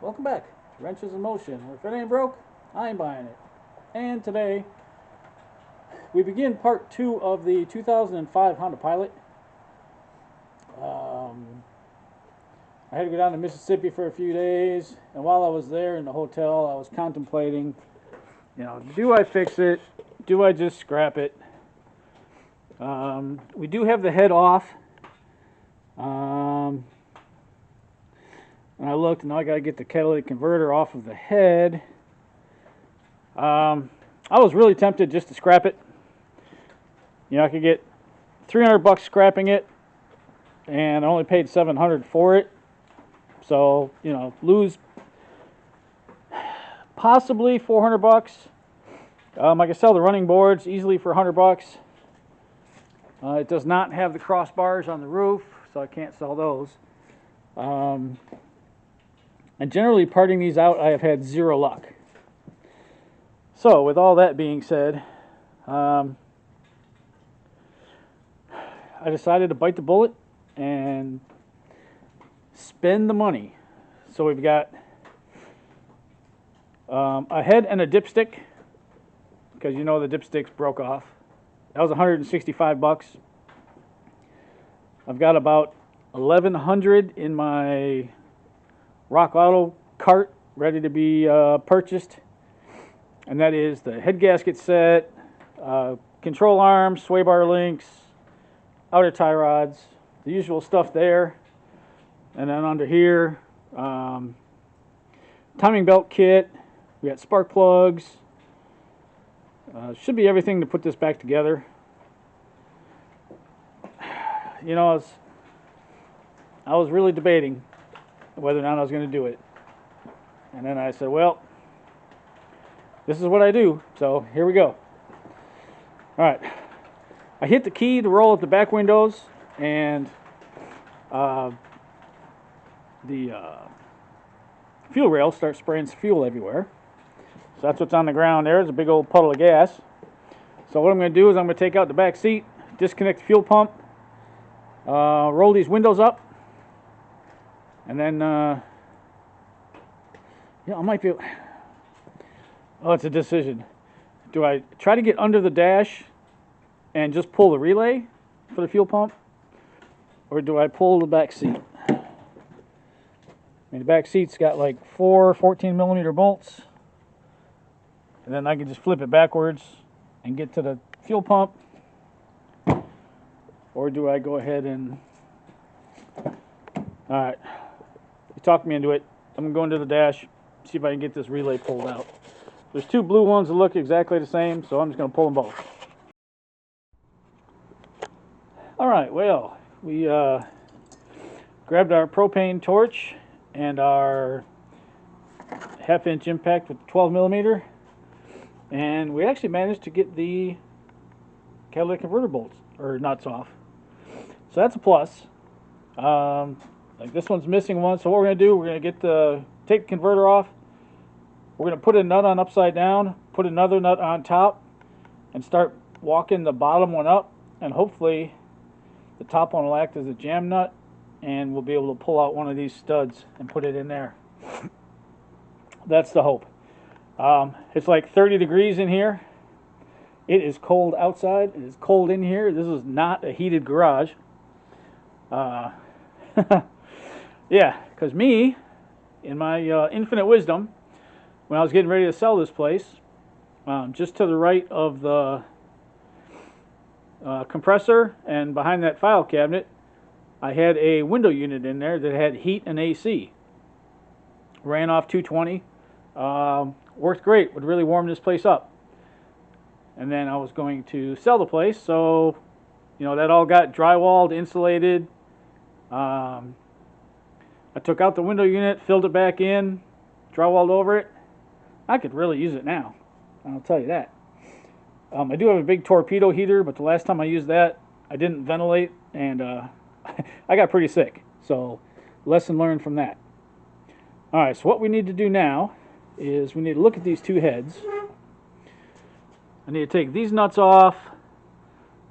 Welcome back to Wrenches in Motion, where if it ain't broke, I ain't buying it. And today, we begin part 2 of the 2005 Honda Pilot. I had to go down to Mississippi for a few days, and while I was there in the hotel, I was contemplating, do I fix it? Do I just scrap it? We do have the head off. And I looked, and now I got to get the catalytic converter off of the head. I was really tempted just to scrap it. I could get $300 scrapping it, and I only paid $700 for it. So, lose possibly $400. I could sell the running boards easily for $100. It does not have the crossbars on the roof, so I can't sell those. And generally parting these out, I have had zero luck. So, with all that being said, I decided to bite the bullet and spend the money. So we've got a head and a dipstick, because the dipsticks broke off. That was $165. I've got about $1,100 in my Rock Auto cart ready to be purchased, and that is the head gasket set, control arms, sway bar links, outer tie rods, the usual stuff there. And then under here, timing belt kit, we got spark plugs. Should be everything to put this back together. I was really debating whether or not I was going to do it. And then I said, well, this is what I do, so here we go. Alright, I hit the key to roll up the back windows, and the fuel rail starts spraying fuel everywhere. So that's what's on the ground there. It's a big old puddle of gas. So what I'm going to do is I'm going to take out the back seat, disconnect the fuel pump, roll these windows up, and then I might be. Oh, it's a decision. Do I try to get under the dash and just pull the relay for the fuel pump, or do I pull the back seat? The back seat's got like 4 14mm bolts, and then I can just flip it backwards and get to the fuel pump. Or do I go ahead and... Alright, you talked me into it. I'm going to go into the dash, see if I can get this relay pulled out. There's two blue ones that look exactly the same, so I'm just going to pull them both. Alright, well, we grabbed our propane torch and our half-inch impact with 12mm, and we actually managed to get the catalytic converter bolts or nuts off. So that's a plus. Like this one's missing one, so what we're going to do, we're going to take the converter off. We're going to put a nut on upside down, put another nut on top, and start walking the bottom one up, and hopefully the top one will act as a jam nut, and we'll be able to pull out one of these studs and put it in there. That's the hope. It's like 30 degrees in here. It is cold outside. It is cold in here. This is not a heated garage. Yeah, because me, in my infinite wisdom, when I was getting ready to sell this place, just to the right of the compressor and behind that file cabinet, I had a window unit in there that had heat and AC. Ran off 220. Worked great. Would really warm this place up. And then I was going to sell the place, so that all got drywalled, insulated. I took out the window unit, filled it back in, drywalled over it. I could really use it now, I'll tell you that. I do have a big torpedo heater, but the last time I used that, I didn't ventilate, and I got pretty sick. So, lesson learned from that. Alright, so what we need to do now is we need to look at these two heads. I need to take these nuts off.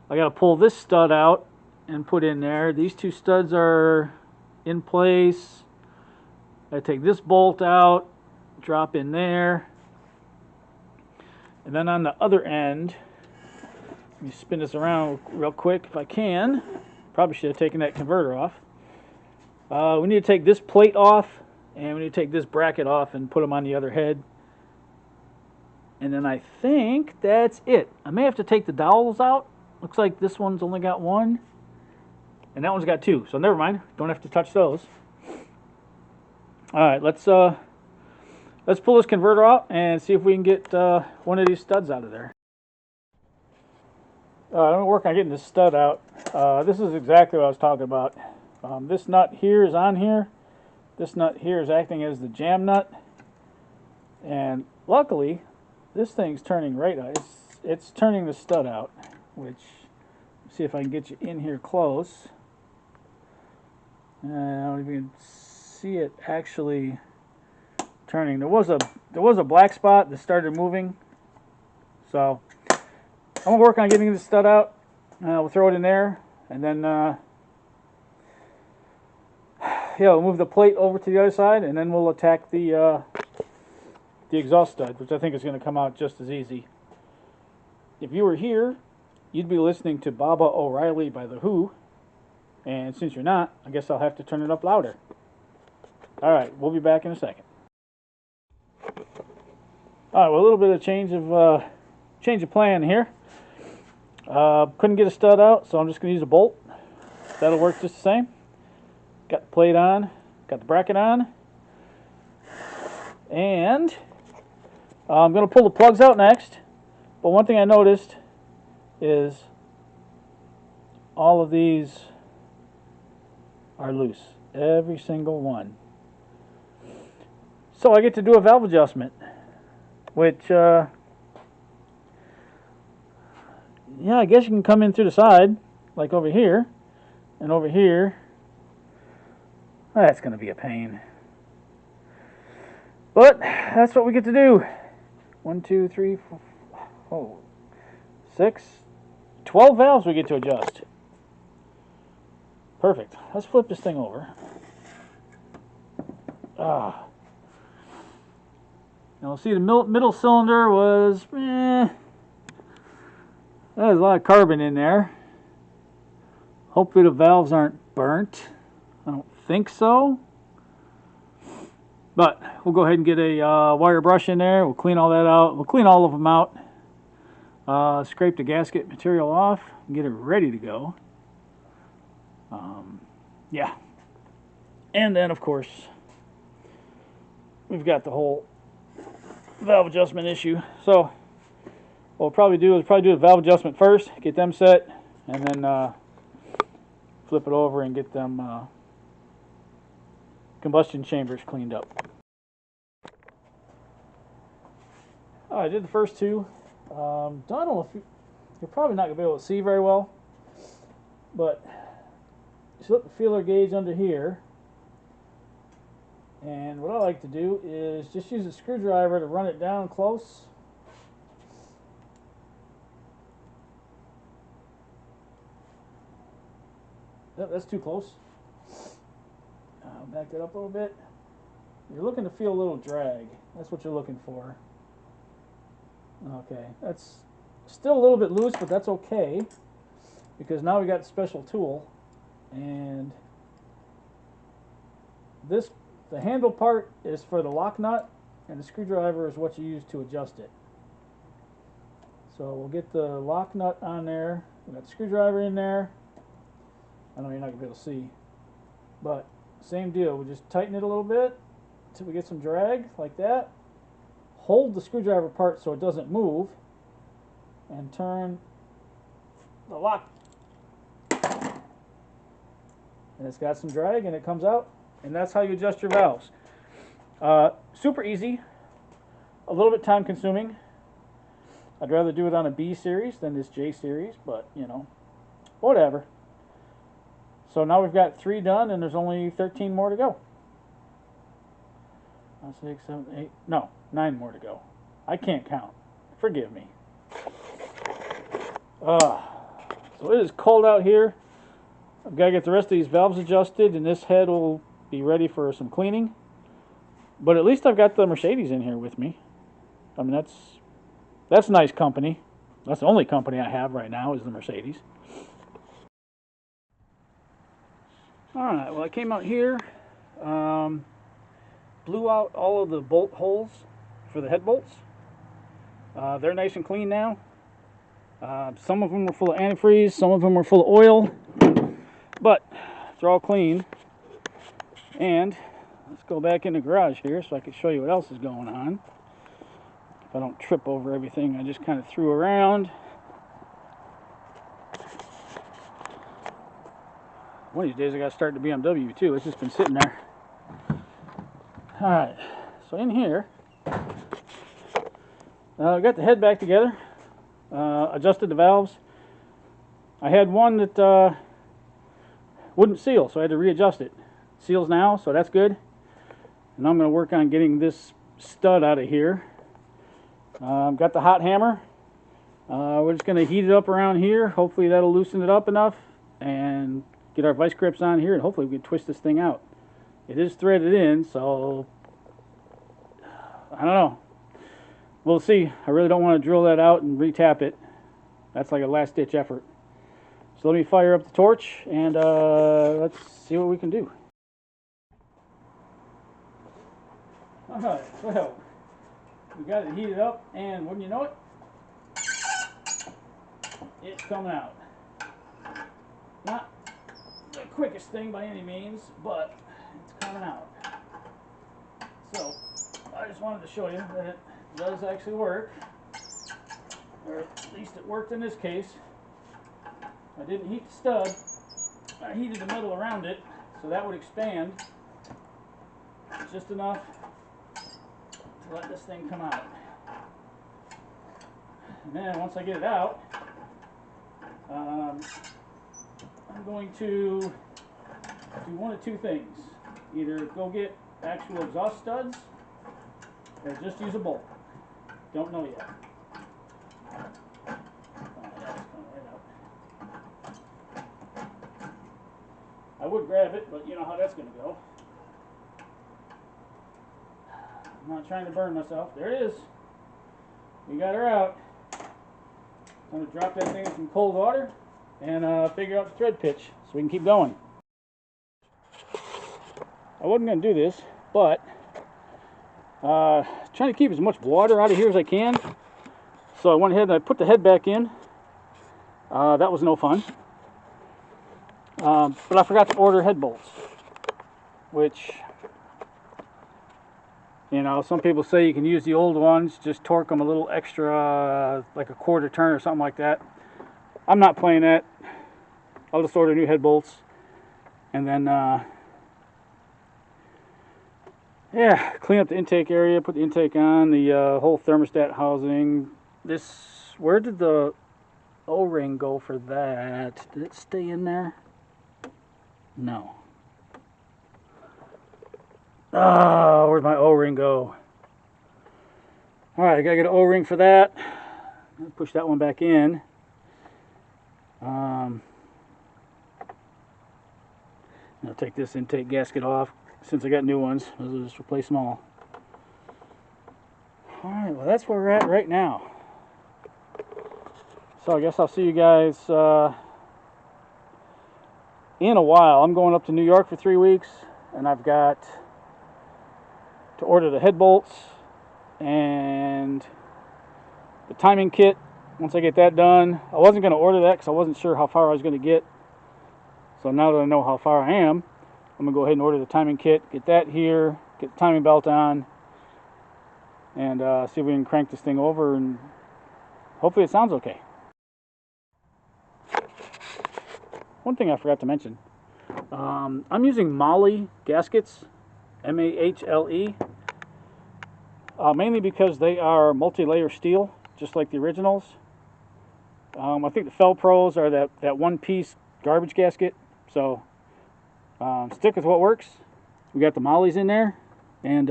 I got to pull this stud out and put in there. These two studs are in place. I take this bolt out, drop in there, and then on the other end, let me spin this around real quick if I can. Probably should have taken that converter off. We need to take this plate off, and we need to take this bracket off and put them on the other head. And then I think that's it. I may have to take the dowels out. Looks like this one's only got one, and that one's got two. So never mind. Don't have to touch those. All right, let's pull this converter out and see if we can get one of these studs out of there. I'm gonna work on getting this stud out. This is exactly what I was talking about. This nut here is on here. This nut here is acting as the jam nut, and luckily, this thing's turning right out. It's turning the stud out, which, see if I can get you in here close. I don't know if you can see it actually turning. There was a black spot that started moving, so I'm gonna work on getting this stud out. We'll throw it in there, and then yeah, we'll move the plate over to the other side, and then we'll attack the exhaust stud, which I think is going to come out just as easy. If you were here, you'd be listening to Baba O'Reilly by The Who, and since you're not, I guess I'll have to turn it up louder. Alright, we'll be back in a second. Alright, well, a little bit of change of plan here. Couldn't get a stud out, so I'm just going to use a bolt. That'll work just the same. Got the plate on, got the bracket on, and I'm going to pull the plugs out next. But one thing I noticed is all of these are loose, every single one. So I get to do a valve adjustment, which yeah, I guess you can come in through the side, like over here, and over here. That's going to be a pain. But that's what we get to do. 1, 2, 3, 4, 6, 12 valves we get to adjust. Perfect. Let's flip this thing over. Now see, the middle cylinder was, there's a lot of carbon in there. Hopefully the valves aren't burnt. I don't think so. But we'll go ahead and get a wire brush in there. We'll clean all that out. We'll clean all of them out. Scrape the gasket material off and get it ready to go. Yeah. And then, of course, we've got the whole valve adjustment issue. So what we'll probably do is do the valve adjustment first, get them set, and then flip it over and get them combustion chambers cleaned up. I did the first two. Don't know if you're probably not going to be able to see very well, but you slip the feeler gauge under here, and what I like to do is just use a screwdriver to run it down close. Yep, that's too close. I'll back it up a little bit. You're looking to feel a little drag. That's what you're looking for. Okay, that's still a little bit loose, but that's okay, because now we got a special tool, and the handle part is for the lock nut, and the screwdriver is what you use to adjust it. So we'll get the lock nut on there. We got the screwdriver in there. I know you're not gonna be able to see, but same deal. We'll just tighten it a little bit until we get some drag like that. Hold the screwdriver part so it doesn't move, and turn the lock. And it's got some drag and it comes out, and that's how you adjust your valves. Super easy, a little bit time consuming. I'd rather do it on a B series than this J series, but you know, whatever. So now we've got 3 done, and there's only 13 more to go. 6, 7, 8, no, 9 more to go. I can't count. Forgive me. So it is cold out here. I've got to get the rest of these valves adjusted, and this head will be ready for some cleaning. But at least I've got the Mercedes in here with me. I mean, that's nice company. That's the only company I have right now is the Mercedes. Alright, well I came out here, blew out all of the bolt holes for the head bolts. They're nice and clean now. Some of them were full of antifreeze, some of them were full of oil, but they're all clean. And let's go back in the garage here so I can show you what else is going on. If I don't trip over everything I just kind of threw around. One of these days I got to start the BMW too. It's just been sitting there. Alright, so in here, I got the head back together, adjusted the valves. I had one that wouldn't seal, so I had to readjust it. Seals now, so that's good. And I'm going to work on getting this stud out of here. Got the hot hammer. We're just going to heat it up around here. Hopefully that'll loosen it up enough and get our vice grips on here, and hopefully we can twist this thing out. It is threaded in, so I don't know. We'll see. I really don't want to drill that out and retap it. That's like a last ditch effort. So let me fire up the torch and let's see what we can do. Alright, well, we got it heated up, and wouldn't you know it, it's coming out. Not the quickest thing by any means, but it's coming out. So I just wanted to show you that it does actually work, or at least it worked in this case. I didn't heat the stud, I heated the metal around it so that would expand just enough to let this thing come out. And then once I get it out, I'm going to do one of two things. Either go get actual exhaust studs or just use a bolt. Don't know yet. Oh, yeah, it's coming right out. I would grab it, but you know how that's going to go. I'm not trying to burn myself. There it is. We got her out. I'm going to drop that thing in some cold water and figure out the thread pitch so we can keep going. I wasn't going to do this, but trying to keep as much water out of here as I can. So I went ahead and I put the head back in. That was no fun. But I forgot to order head bolts, which, you know, some people say you can use the old ones, just torque them a little extra, like a quarter turn or something like that. I'm not playing that. I'll just order new head bolts, and then yeah, clean up the intake area, put the intake on, the whole thermostat housing. This, where did the O-ring go for that? Did it stay in there? No. Ah, where'd my O-ring go? Alright, I gotta get an O-ring for that. Push that one back in. I'll take this intake gasket off since I got new ones. I'll just replace them all. Alright, well that's where we're at right now. So I guess I'll see you guys in a while. I'm going up to New York for 3 weeks, and I've got to order the head bolts and the timing kit. Once I get that done, I wasn't going to order that because I wasn't sure how far I was going to get. So now that I know how far I am, I'm going to go ahead and order the timing kit, get that here, get the timing belt on, and see if we can crank this thing over, and hopefully it sounds okay. One thing I forgot to mention, I'm using Mahle gaskets, M-A-H-L-E, mainly because they are multi-layer steel, just like the originals. I think the Fel-Pros are that one-piece garbage gasket, so stick with what works. We got the Mahles in there, and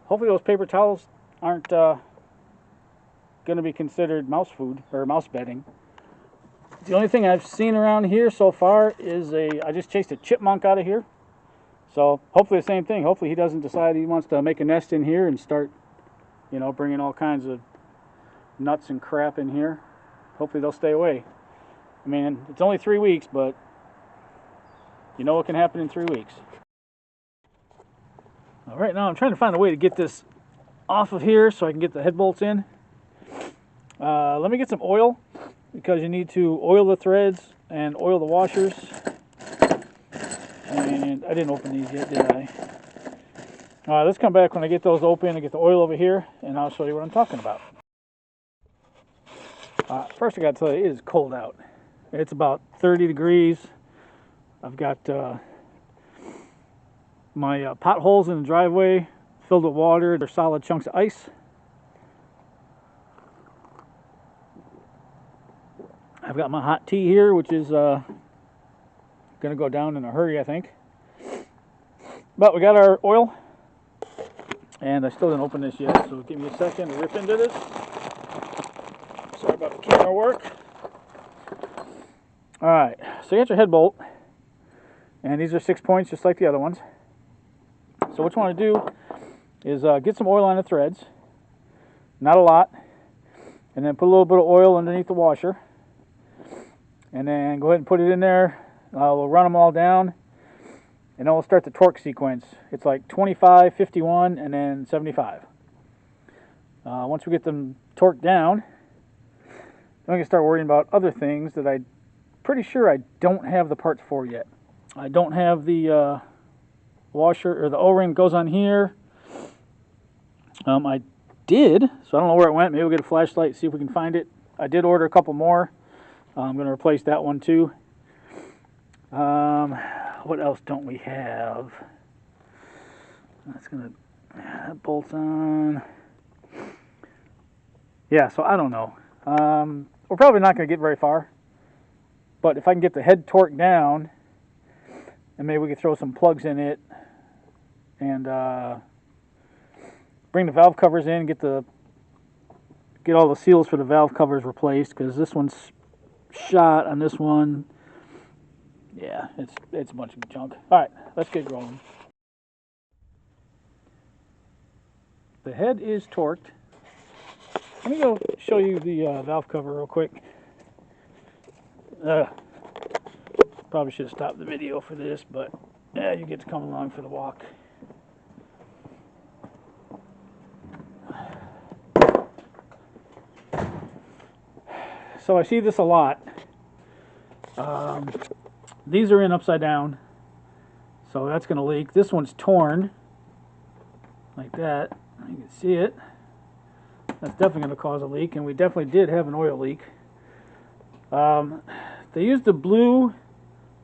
hopefully those paper towels aren't going to be considered mouse food or mouse bedding. The only thing I've seen around here so far is I just chased a chipmunk out of here. So hopefully the same thing. Hopefully he doesn't decide he wants to make a nest in here and start, bringing all kinds of nuts and crap in here. Hopefully they'll stay away. I mean, it's only 3 weeks, but you know what can happen in 3 weeks. All right, now I'm trying to find a way to get this off of here so I can get the head bolts in. Let me get some oil, because you need to oil the threads and oil the washers. And I didn't open these yet, did I? All right, let's come back when I get those open and get the oil over here, and I'll show you what I'm talking about. First I got to tell you, it is cold out. It's about 30 degrees. I've got my potholes in the driveway filled with water. They're solid chunks of ice. I've got my hot tea here, which is going to go down in a hurry, I think. But we got our oil, and I still didn't open this yet, so give me a second to rip into this. Sorry about the camera work. All right, so you got your head bolt, and these are 6 points just like the other ones. So what you want to do is get some oil on the threads, not a lot, and then put a little bit of oil underneath the washer, and then go ahead and put it in there. We'll run them all down, and then we'll start the torque sequence. It's like 25, 51, and then 75. Once we get them torqued down, then we can start worrying about other things that I'm pretty sure I don't have the parts for yet. I don't have the washer, or the O-ring goes on here. I did, so I don't know where it went. Maybe we'll get a flashlight, see if we can find it. I did order a couple more. I'm going to replace that one too. What else don't we have? That's going to, that bolts on. Yeah, so I don't know. We're probably not going to get very far. But if I can get the head torqued down, and maybe we could throw some plugs in it, and bring the valve covers in, get all the seals for the valve covers replaced, because this one's shot on this one. Yeah, it's a bunch of junk. All right, let's get rolling. The head is torqued. Let me go show you the valve cover real quick. Probably should have stopped the video for this, but yeah, you get to come along for the walk. So I see this a lot. These are in upside down, so that's going to leak. This one's torn like that. You can see it. That's definitely going to cause a leak, and we definitely did have an oil leak. They used the blue,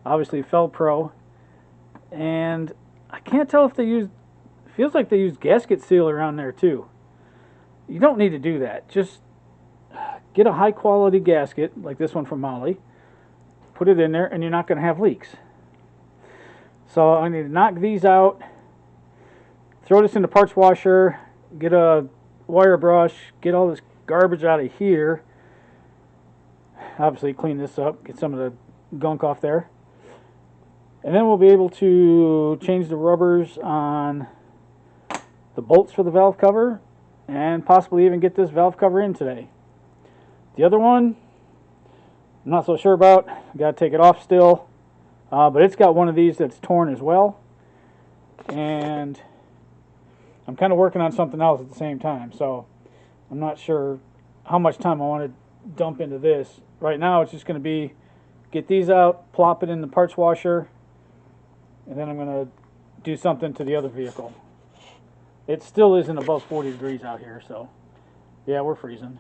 obviously Fel-Pro, and I can't tell if they used, feels like they used gasket seal around there too. You don't need to do that. Just get a high quality gasket like this one from Molly, put it in there, and you're not going to have leaks. So I need to knock these out, throw this in the parts washer, get a wire brush, get all this garbage out of here. Obviously clean this up, get some of the gunk off there. And then we'll be able to change the rubbers on the bolts for the valve cover, and possibly even get this valve cover in today. The other one, I'm not so sure about. Got to take it off still. But it's got one of these that's torn as well. And I'm kind of working on something else at the same time. So I'm not sure how much time I want to dump into this. Right now it's just going to be get these out, plop it in the parts washer, and then I'm going to do something to the other vehicle. It still isn't above 40 degrees out here, so yeah, we're freezing.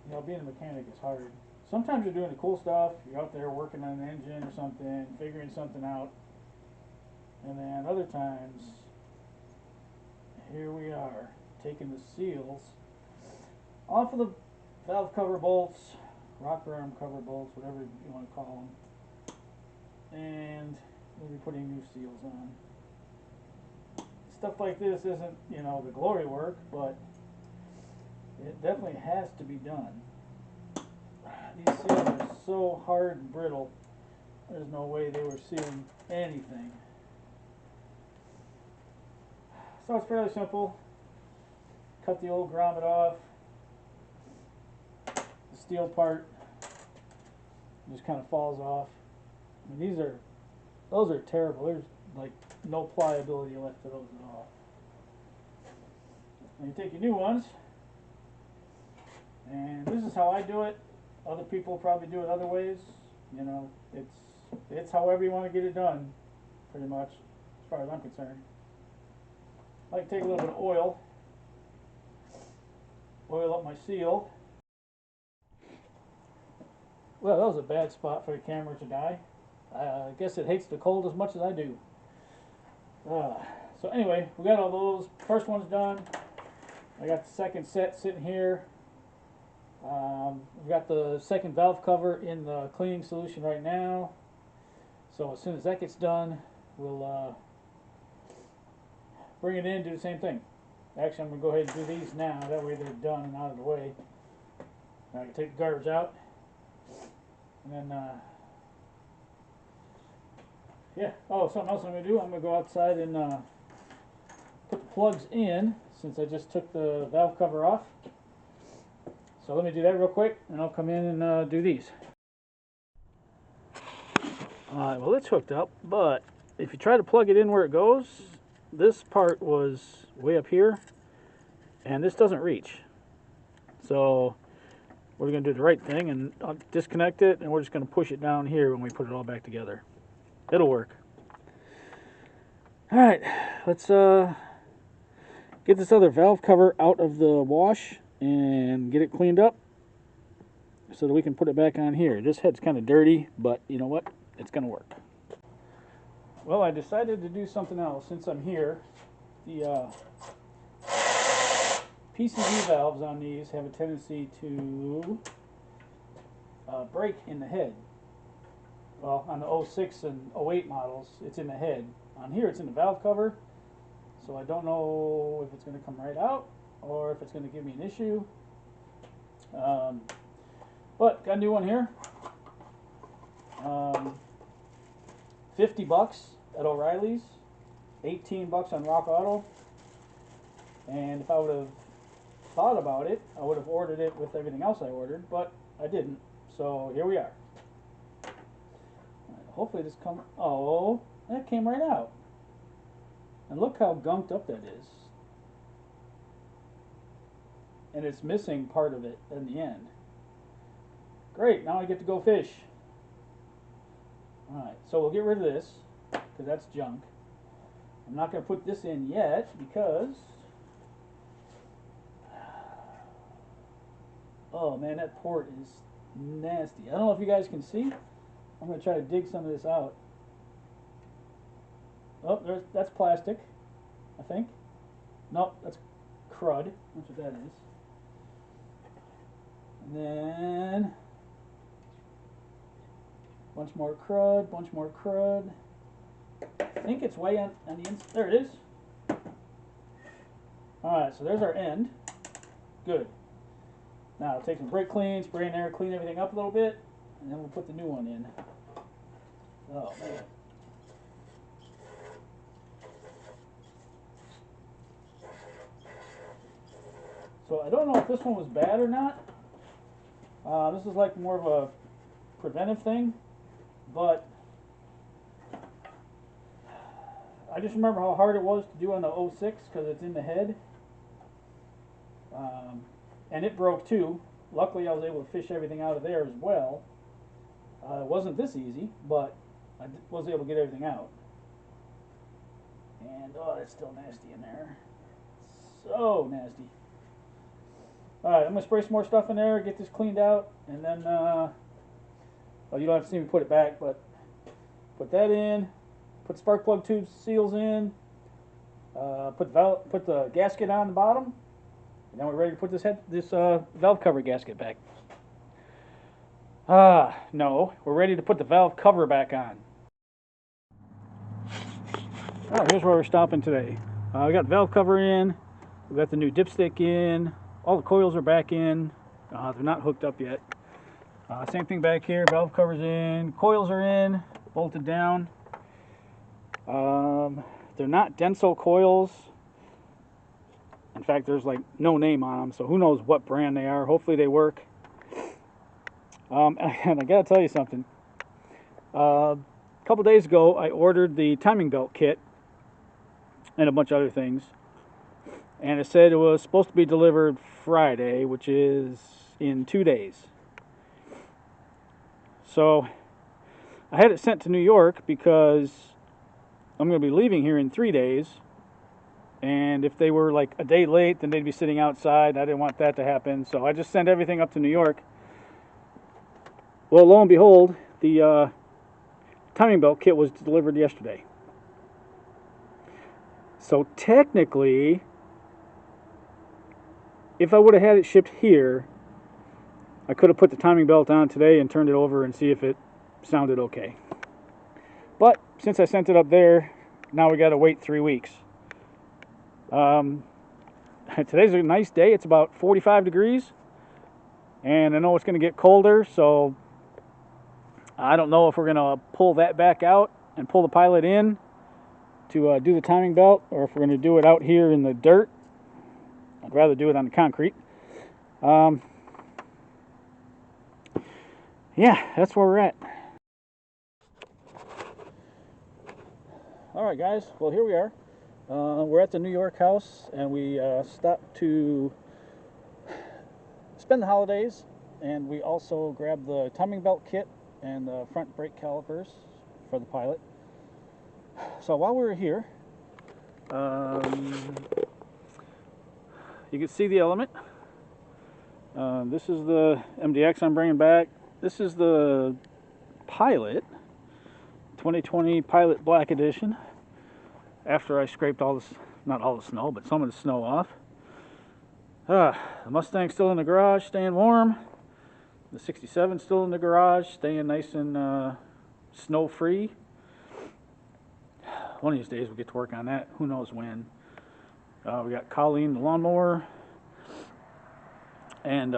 You know, being a mechanic is hard. Sometimes you're doing the cool stuff, you're out there working on an engine or something, figuring something out, and then other times, here we are, taking the seals off of the valve cover bolts, rocker arm cover bolts, whatever you want to call them, and we'll be putting new seals on. Stuff like this isn't, you know, the glory work, but it definitely has to be done. These seals are so hard and brittle. There's no way they were sealing anything. So it's fairly simple. Cut the old grommet off. The steel part just kind of falls off. I mean, those are terrible. There's like no pliability left to those at all. And you take your new ones, and this is how I do it. Other people probably do it other ways. You know, it's however you want to get it done, pretty much, as far as I'm concerned. I like to take a little bit of oil up my seal. Well, that was a bad spot for the camera to die. I guess it hates the cold as much as I do. So anyway, we got all those. First one's done. I got the second set sitting here. We've got the second valve cover in the cleaning solution right now. So as soon as that gets done, we'll bring it in, do the same thing. Actually, I'm going to go ahead and do these now. That way they're done and out of the way. I can take the garbage out. And then, yeah. Oh, something else I'm going to do. I'm going to go outside and put the plugs in, since I just took the valve cover off. So let me do that real quick, and I'll come in and do these. Alright, well, it's hooked up, but if you try to plug it in where it goes, this part was way up here, and this doesn't reach. So we're going to do the right thing, and I'll disconnect it, and we're just going to push it down here when we put it all back together. It'll work. Alright, let's get this other valve cover out of the wash and get it cleaned up so that we can put it back on here. This head's kind of dirty, but you know what? It's going to work. Well, I decided to do something else since I'm here. The PCV valves on these have a tendency to break in the head. Well, on the 06 and 08 models, it's in the head. On here, it's in the valve cover, so I don't know if it's going to come right out or if it's going to give me an issue. But got a new one here. 50 bucks at O'Reilly's, 18 bucks on Rock Auto. And if I would have thought about it, I would have ordered it with everything else I ordered, but I didn't. So here we are. Hopefully this comes. Oh, that came right out. And look how gunked up that is. And it's missing part of it in the end. Great, now I get to go fish. Alright, so we'll get rid of this, because that's junk. I'm not going to put this in yet, because... oh man, that port is nasty. I don't know if you guys can see. I'm going to try to dig some of this out. Oh, that's plastic, I think. Nope, that's crud. That's what that is. And then bunch more crud, bunch more crud. I think it's way on the inside. There it is. Alright, so there's our end. Good. Now I'll take some brake clean, spray in there, clean everything up a little bit, and then we'll put the new one in. Oh man. So I don't know if this one was bad or not. This is like more of a preventive thing, but I just remember how hard it was to do on the 06 because it's in the head. And it broke too. Luckily I was able to fish everything out of there as well. It wasn't this easy, but I was able to get everything out. And oh, it's still nasty in there. So nasty. Alright, I'm going to spray some more stuff in there, get this cleaned out, and then, well, you don't have to see me put it back, but put that in, put spark plug tube seals in, put the gasket on the bottom, and then we're ready to put this valve cover gasket back. No, we're ready to put the valve cover back on. Oh, here's where we're stopping today. We got the valve cover in, we got the new dipstick in, all the coils are back in. They're not hooked up yet. Same thing back here. Valve cover's in, coils are in, bolted down. They're not Denso coils. In fact, there's like no name on them, so who knows what brand they are. Hopefully they work. And I gotta tell you something. A couple days ago, I ordered the timing belt kit and a bunch of other things, and it said it was supposed to be delivered Friday, which is in 2 days. So I had it sent to New York because I'm going to be leaving here in 3 days, and if they were like a day late, then they'd be sitting outside. I didn't want that to happen, so I just sent everything up to New York. Well, lo and behold, the timing belt kit was delivered yesterday. So technically, if I would have had it shipped here, I could have put the timing belt on today and turned it over and see if it sounded okay. But since I sent it up there, now we got to wait 3 weeks. Today's a nice day. It's about 45 degrees, and I know it's going to get colder, so I don't know if we're going to pull that back out and pull the pilot in to do the timing belt, or if we're going to do it out here in the dirt. I'd rather do it on the concrete. Yeah, that's where we're at. Alright guys, well here we are. We're at the New York house, and we stopped to spend the holidays, and we also grabbed the timing belt kit and the front brake calipers for the pilot. So while we were here, you can see the Element. This is the MDX I'm bringing back. This is the Pilot, 2020 Pilot Black Edition. After I scraped all this, not all the snow, but some of the snow off. The Mustang's still in the garage, staying warm. The 67's still in the garage, staying nice and snow-free. One of these days we'll get to work on that. Who knows when. We got Colleen, the lawnmower. And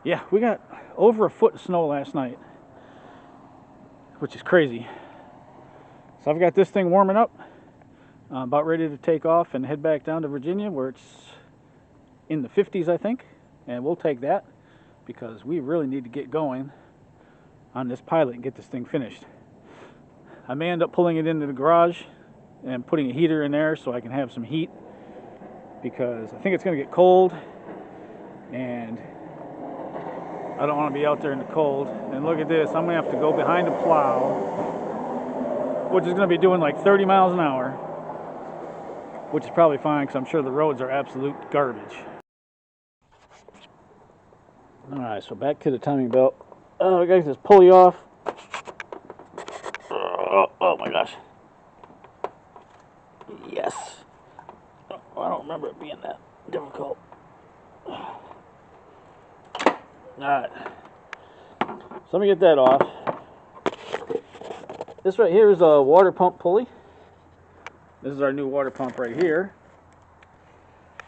yeah, we got over a foot of snow last night, which is crazy. So I've got this thing warming up. About ready to take off and head back down to Virginia, where it's in the 50s, I think. And we'll take that because we really need to get going on this Pilot and get this thing finished. I may end up pulling it into the garage and putting a heater in there so I can have some heat, because I think it's going to get cold and I don't want to be out there in the cold. And look at this, I'm going to have to go behind a plow, which is going to be doing like 30 miles an hour, which is probably fine because I'm sure the roads are absolute garbage. Alright, so back to the timing belt. I got this pulley off. Oh my gosh. Yes. Oh, I don't remember it being that difficult. Alright. So let me get that off. This right here is a water pump pulley. This is our new water pump right here.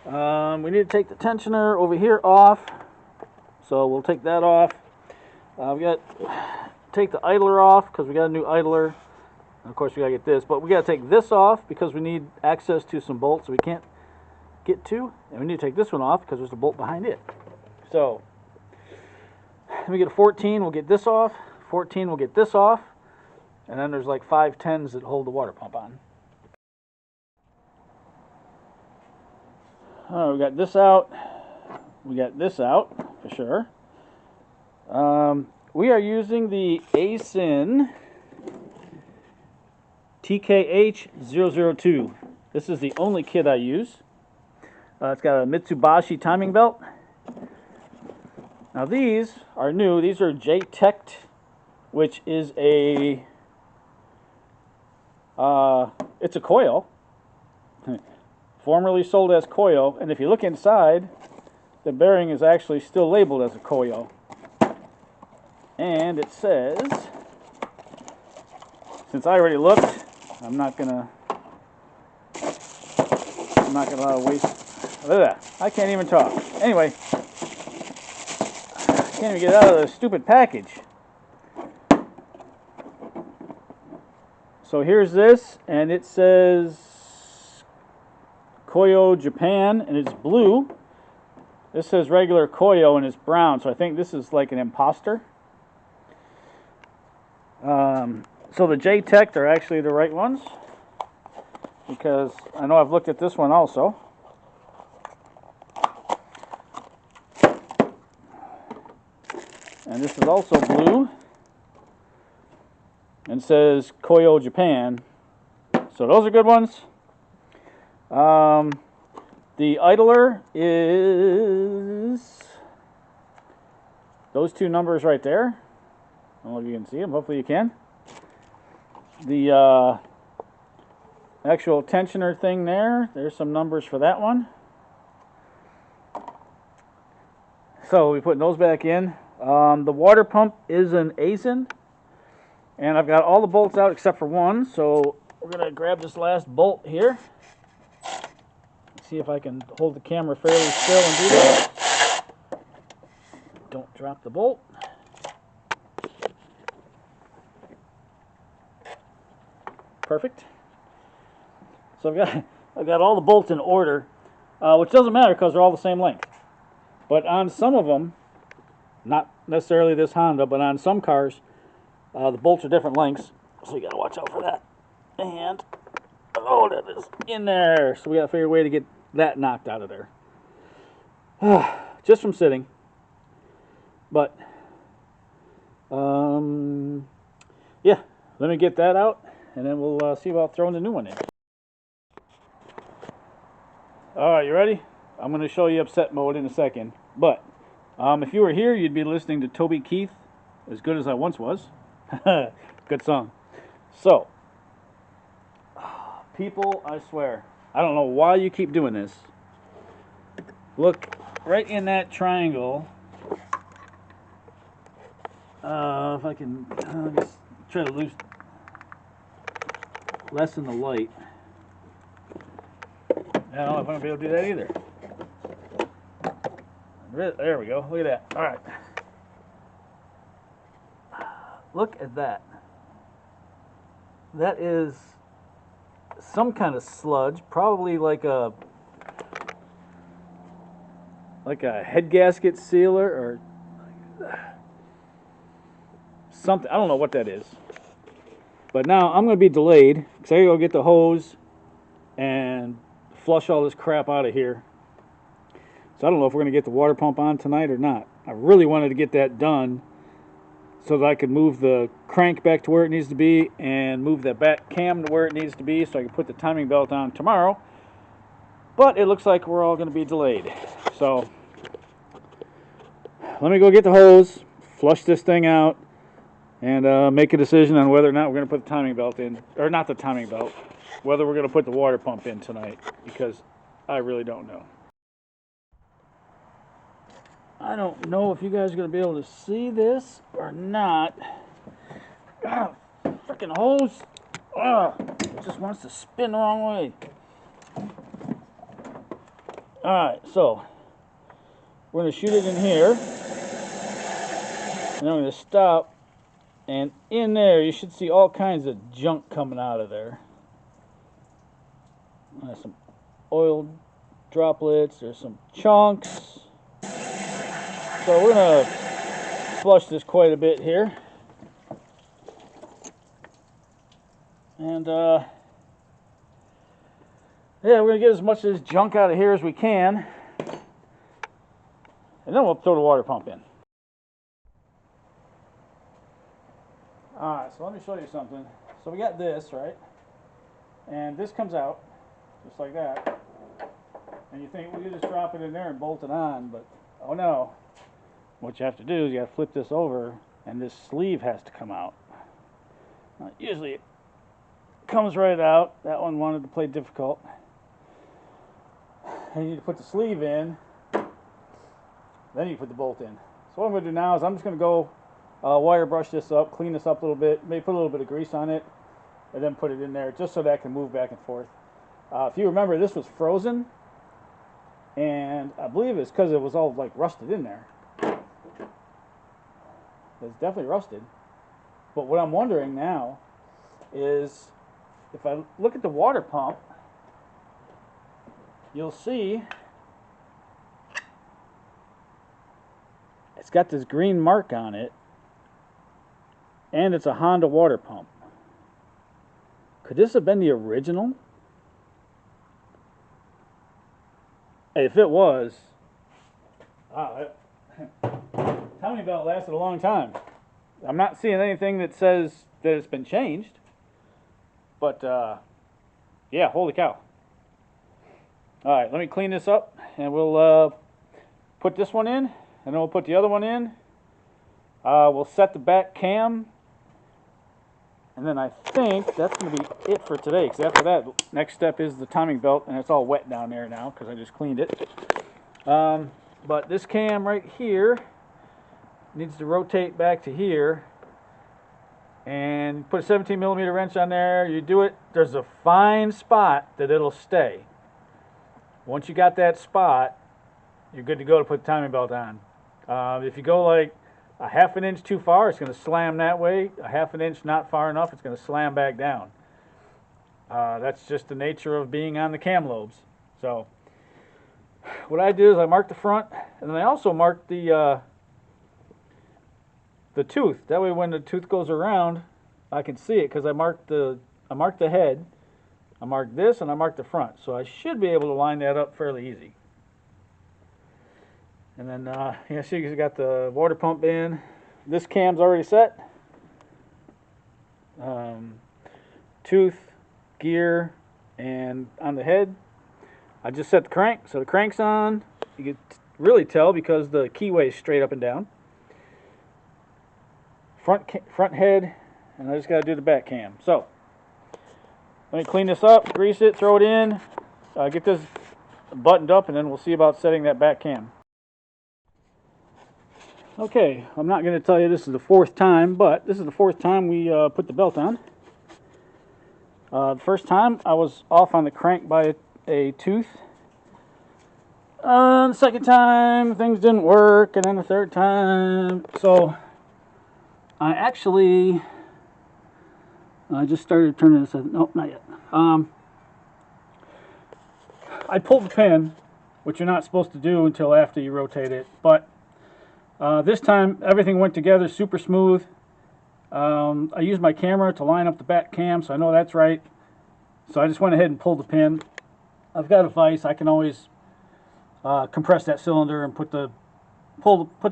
We need to take the tensioner over here off. So we'll take that off. We got to take the idler off because we got a new idler. And of course we got to get this, but we got to take this off because we need access to some bolts we can't get to, and we need to take this one off because there's a bolt behind it. So let me get a 14, we'll get this off. 14, we'll get this off, and then there's like 5 10s that hold the water pump on. Alright, we got this out. We got this out for sure. We are using the ASIN TKH002. This is the only kit I use. It's got a Mitsubishi timing belt. Now these are new. These are J-Tect, which is a it's a coil, formerly sold as coil, and if you look inside, the bearing is actually still labeled as a coil. And it says, since I already looked, I'm not gonna waste. Look at that. I can't even talk. Anyway, Can't even get out of the stupid package. So here's this, and it says Koyo Japan, and it's blue. This says regular Koyo, and it's brown, so I think this is like an imposter. So the J-Tech are actually the right ones, because I know I've looked at this one also. And this is also blue, and says Koyo Japan. So those are good ones. The idler is those two numbers right there. I don't know if you can see them. Hopefully you can. The actual tensioner thing there, there's some numbers for that one. So we put those back in. The water pump is an ASIN, and I've got all the bolts out except for one, so we're going to grab this last bolt here. See if I can hold the camera fairly still and do that. Don't drop the bolt. Perfect. So I've got all the bolts in order, which doesn't matter because they're all the same length. But on some of them, not necessarily this Honda, but on some cars, the bolts are different lengths, so you got to watch out for that. And oh, that is in there. So we got to figure a way to get that knocked out of there. Just from sitting. But yeah, let me get that out, and then we'll see about throwing the new one in. All right, you ready? I'm going to show you upset mode in a second. But if you were here, you'd be listening to Toby Keith, As Good As I Once Was. Good song. So, people, I swear, I don't know why you keep doing this. Look right in that triangle. If I can just try to lessen the light. I don't know if I'm going to be able to do that either. There we go. Look at that. All right. Look at that. That is some kind of sludge, probably like a head gasket sealer or something. I don't know what that is. But now I'm going to be delayed because I got to go get the hose and flush all this crap out of here. So I don't know if we're going to get the water pump on tonight or not. I really wanted to get that done so that I could move the crank back to where it needs to be and move the back cam to where it needs to be so I can put the timing belt on tomorrow. But it looks like we're all going to be delayed. So let me go get the hose, flush this thing out, and make a decision on whether or not we're going to put the timing belt in, or not the timing belt, whether we're going to put the water pump in tonight, because I really don't know. I don't know if you guys are going to be able to see this or not. Ah, freaking hose. Ah, it just wants to spin the wrong way. Alright, so we're going to shoot it in here. And I'm going to stop. And in there, you should see all kinds of junk coming out of there. There's some oil droplets. There's some chunks. So we're going to flush this quite a bit here. And, yeah, we're going to get as much of this junk out of here as we can. And then we'll throw the water pump in. Alright, so let me show you something. So we got this, right? And this comes out, just like that. And you think, well, you just drop it in there and bolt it on, but oh no. What you have to do is you have to flip this over, and this sleeve has to come out. Usually it comes right out. That one wanted to play difficult. And you need to put the sleeve in, then you put the bolt in. So what I'm going to do now is I'm just going to go wire brush this up, clean this up a little bit, maybe put a little bit of grease on it, and then put it in there just so that it can move back and forth. If you remember, this was frozen, and I believe it's because it was all like rusted in there. It's definitely rusted. But what I'm wondering now is, if I look at the water pump, you'll see it's got this green mark on it, and it's a Honda water pump. Could this have been the original? If it was, timing belt lasted a long time. I'm not seeing anything that says that it's been changed, but yeah, holy cow. All right, let me clean this up, and we'll put this one in, and then we'll put the other one in. We'll set the back cam, and then I think that's going to be it for today, because after that, next step is the timing belt, and it's all wet down there now because I just cleaned it. But this cam right here needs to rotate back to here, and put a 17 millimeter wrench on there. You do it, there's a fine spot that it'll stay. Once you got that spot, you're good to go to put the timing belt on. If you go like a half an inch too far, it's going to slam that way. A half an inch not far enough, it's going to slam back down. That's just the nature of being on the cam lobes. So what I do is I mark the front, and then I also mark the tooth. That way when the tooth goes around, I can see it, because I marked the head, I marked this, and I marked the front. So I should be able to line that up fairly easy. And then you see you got the water pump in. This cam's already set. Tooth, gear, and on the head, I just set the crank. So the crank's on. You can really tell because the keyway is straight up and down. Front head, and I just got to do the back cam. So let me clean this up, grease it, throw it in, get this buttoned up, and then we'll see about setting that back cam. Okay, I'm not going to tell you this is the fourth time, but this is the fourth time we put the belt on. The first time I was off on the crank by a tooth. The second time things didn't work, and then the third time, so I actually just started turning this. Nope, not yet. I pulled the pin, which you're not supposed to do until after you rotate it, but this time everything went together super smooth. I used my camera to line up the back cam, so I know that's right. So I just went ahead and pulled the pin. I've got a vise. I can always compress that cylinder and put the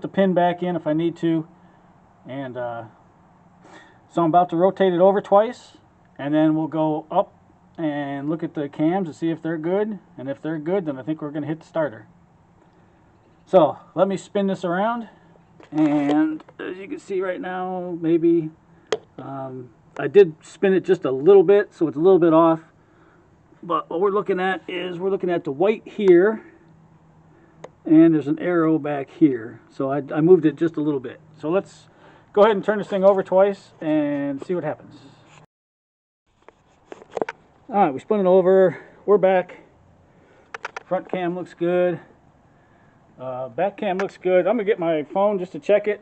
pin back in if I need to. And so I'm about to rotate it over twice, and then we'll go up and look at the cams to see if they're good. And if they're good, then I think we're going to hit the starter. So let me spin this around, and as you can see right now, maybe I did spin it just a little bit, so it's a little bit off. But what we're looking at is we're looking at the white here, and there's an arrow back here. So I moved it just a little bit. So let's go ahead and turn this thing over twice and see what happens. All right, we spun it over. We're back. Front cam looks good. Back cam looks good. I'm gonna get my phone just to check it,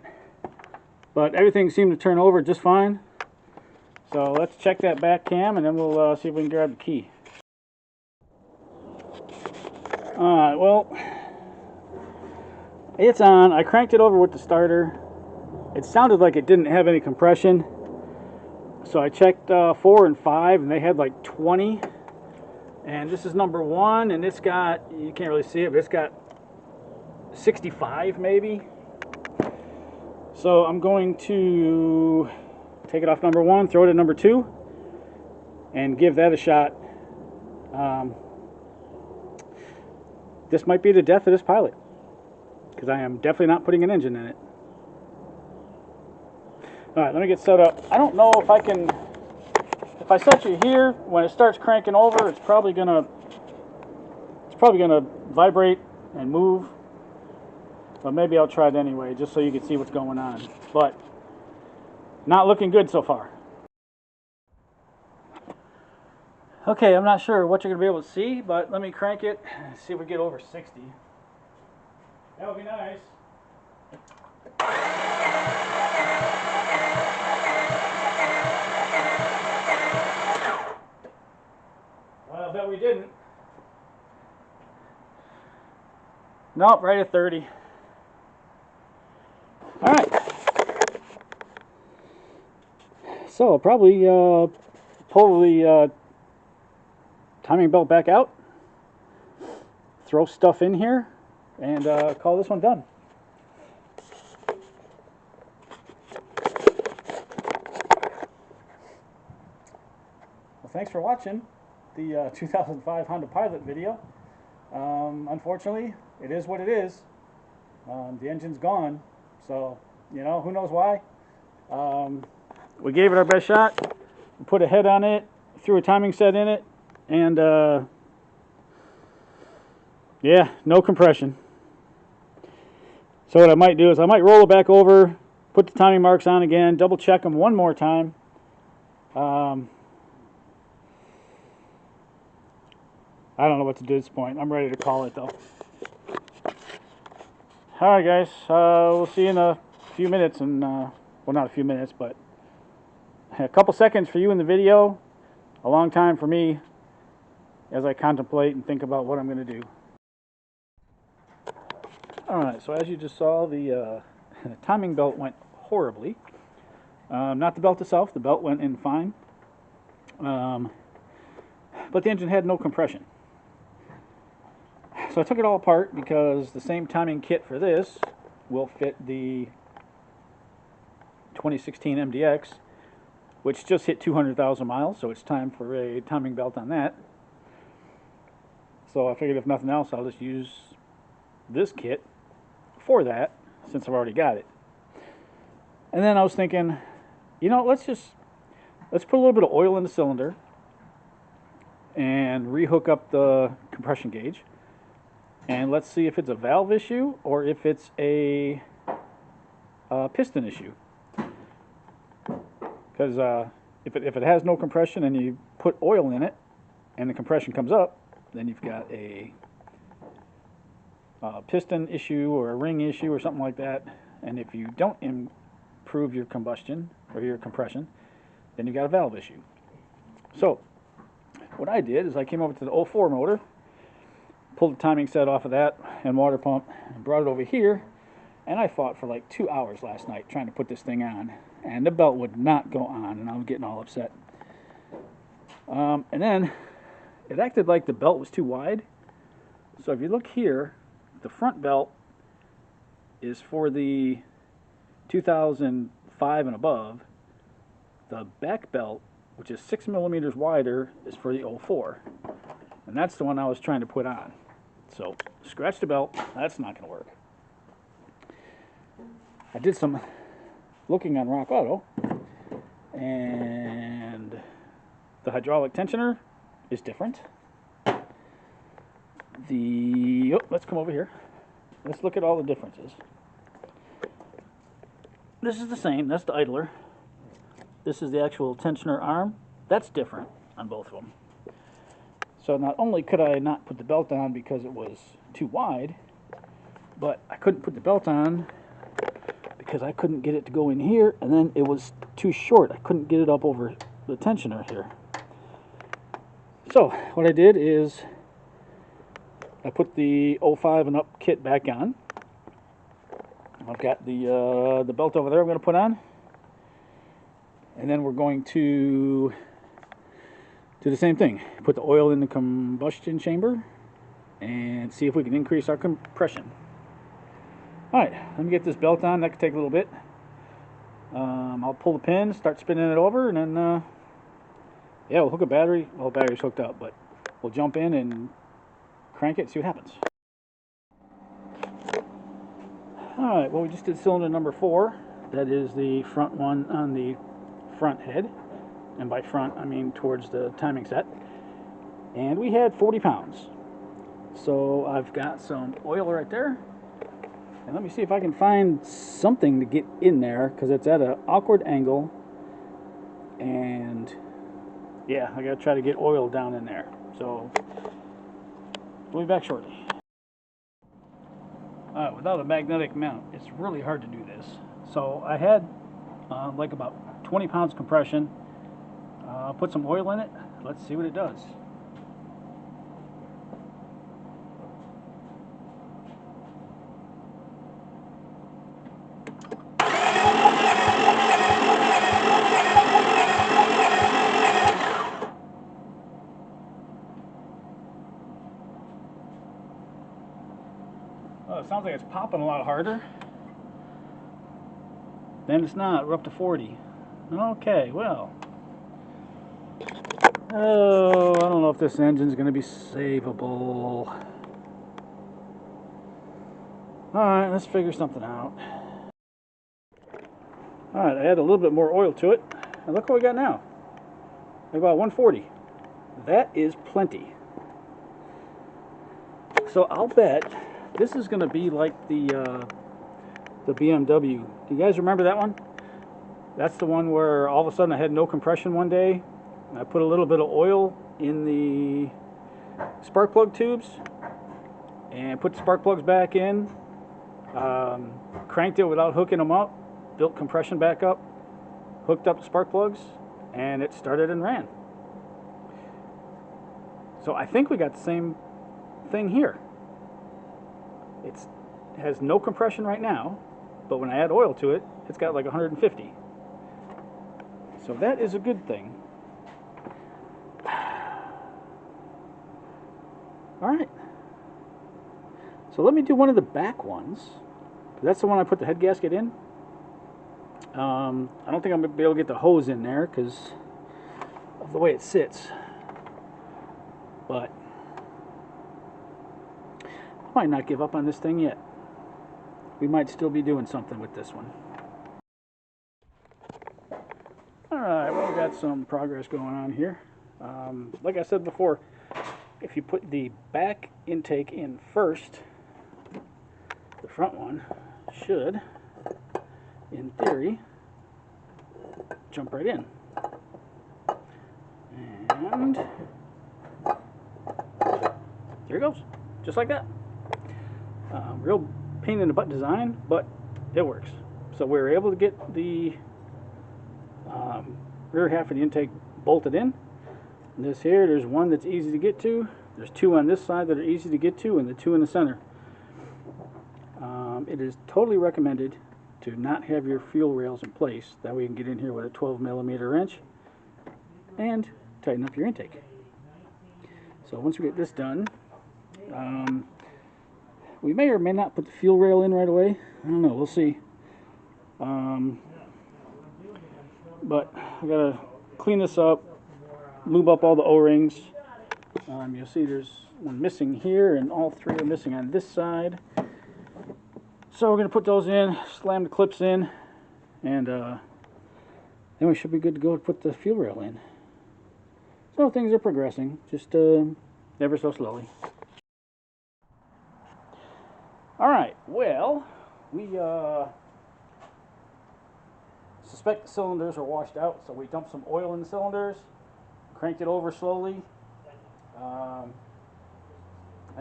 but everything seemed to turn over just fine. So let's check that back cam, and then we'll see if we can grab the key. Alright, well, it's on. I cranked it over with the starter. It sounded like it didn't have any compression, so I checked 4 and 5, and they had like 20. And this is number 1, and it's got, you can't really see it, but it's got 65 maybe. So I'm going to take it off number 1, throw it at number 2, and give that a shot. This might be the death of this pilot, because I am definitely not putting an engine in it. Alright, let me get set up. I don't know if I can, if I set you here, when it starts cranking over, it's probably gonna vibrate and move. But maybe I'll try it anyway, just so you can see what's going on. But not looking good so far. Okay, I'm not sure what you're going to be able to see, but let me crank it and see if we get over 60. That would be nice. we didn't. Nope, right at 30. Alright. So I'll probably pull the timing belt back out, throw stuff in here, and call this one done. Well, thanks for watching the 2005 Honda Pilot video. Unfortunately, it is what it is. The engine's gone, so, you know, who knows why. We gave it our best shot. We put a head on it, threw a timing set in it, and yeah, no compression. So what I might do is I might roll it back over, put the timing marks on again, double check them one more time. I don't know what to do at this point. I'm ready to call it though. Alright guys, we'll see you in a few minutes, and well, not a few minutes, but a couple seconds for you in the video, a long time for me as I contemplate and think about what I'm going to do. Alright, so as you just saw, the timing belt went horribly. Not the belt itself, the belt went in fine. But the engine had no compression. So I took it all apart because the same timing kit for this will fit the 2016 MDX, which just hit 200,000 miles, so it's time for a timing belt on that. So I figured if nothing else, I'll just use this kit for that, since I've already got it. And then I was thinking, you know, let's put a little bit of oil in the cylinder and rehook up the compression gauge, and let's see if it's a valve issue or if it's a piston issue. Because if it has no compression and you put oil in it and the compression comes up, then you've got a piston issue or a ring issue or something like that. And if you don't improve your combustion or your compression, then you've got a valve issue. So what I did is I came over to the 04 motor, pulled the timing set off of that and water pump, and brought it over here, and I fought for like 2 hours last night trying to put this thing on, and the belt would not go on, and I was getting all upset. And then it acted like the belt was too wide. So if you look here, the front belt is for the 2005 and above. The back belt, which is 6 millimeters wider, is for the 04. And that's the one I was trying to put on. So, scratch the belt, that's not going to work. I did some looking on Rock Auto, and the hydraulic tensioner is different. Let's come over here. Let's look at all the differences. This is the same, that's the idler. This is the actual tensioner arm. That's different on both of them. So not only could I not put the belt on because it was too wide, but I couldn't put the belt on because I couldn't get it to go in here, and then it was too short. I couldn't get it up over the tensioner here. So what I did is I put the 05 and up kit back on. I've got the belt over there I'm going to put on. And then we're going to do the same thing. Put the oil in the combustion chamber and see if we can increase our compression. Alright, let me get this belt on. That could take a little bit. I'll pull the pin, start spinning it over, and then yeah, we'll hook a battery. Well, the battery's hooked up, but we'll jump in and crank it and see what happens. Alright, well, we just did cylinder number 4. That is the front one on the front head, and by front I mean towards the timing set, and we had 40 pounds. So I've got some oil right there, and let me see if I can find something to get in there, because it's at an awkward angle, and yeah, I gotta try to get oil down in there. So we'll be back shortly. Without a magnetic mount, it's really hard to do this. So I had like about 20 pounds compression. Put some oil in it. Let's see what it does. it sounds like it's popping a lot harder. Then it's not. We're up to 40. Okay, well. Oh, I don't know if this engine's going to be savable. Alright, let's figure something out. Alright, I add a little bit more oil to it. And look what we got now. About 140. That is plenty. So I'll bet this is going to be like the BMW. Do you guys remember that one? That's the one where all of a sudden I had no compression one day. I put a little bit of oil in the spark plug tubes and put the spark plugs back in. Cranked it without hooking them up. Built compression back up. Hooked up the spark plugs, and it started and ran. So I think we got the same thing here. It has no compression right now, but when I add oil to it, it's got like 150. So that is a good thing. Alright. So let me do one of the back ones. That's the one I put the head gasket in. I don't think I'm going to be able to get the hose in there because of the way it sits. But I might not give up on this thing yet. We might still be doing something with this one. Alright, well, we got some progress going on here. Like I said before, if you put the back intake in first, the front one should, in theory, jump right in. And there it goes, just like that. Real pain in the butt design, but it works. So we were able to get the rear half of the intake bolted in. This here, there's one that's easy to get to. There's two on this side that are easy to get to, and the two in the center. It is totally recommended to not have your fuel rails in place. That way you can get in here with a 12mm wrench and tighten up your intake. So once we get this done, we may or may not put the fuel rail in right away. I don't know, we'll see. But I gotta clean this up, lube up all the O-rings. You'll see there's one missing here, and all three are missing on this side. So we're gonna put those in, slam the clips in, and then we should be good to go to put the fuel rail in. So things are progressing, just ever so slowly. Alright, well, we suspect the cylinders are washed out, so we dumped some oil in the cylinders, cranked it over slowly, and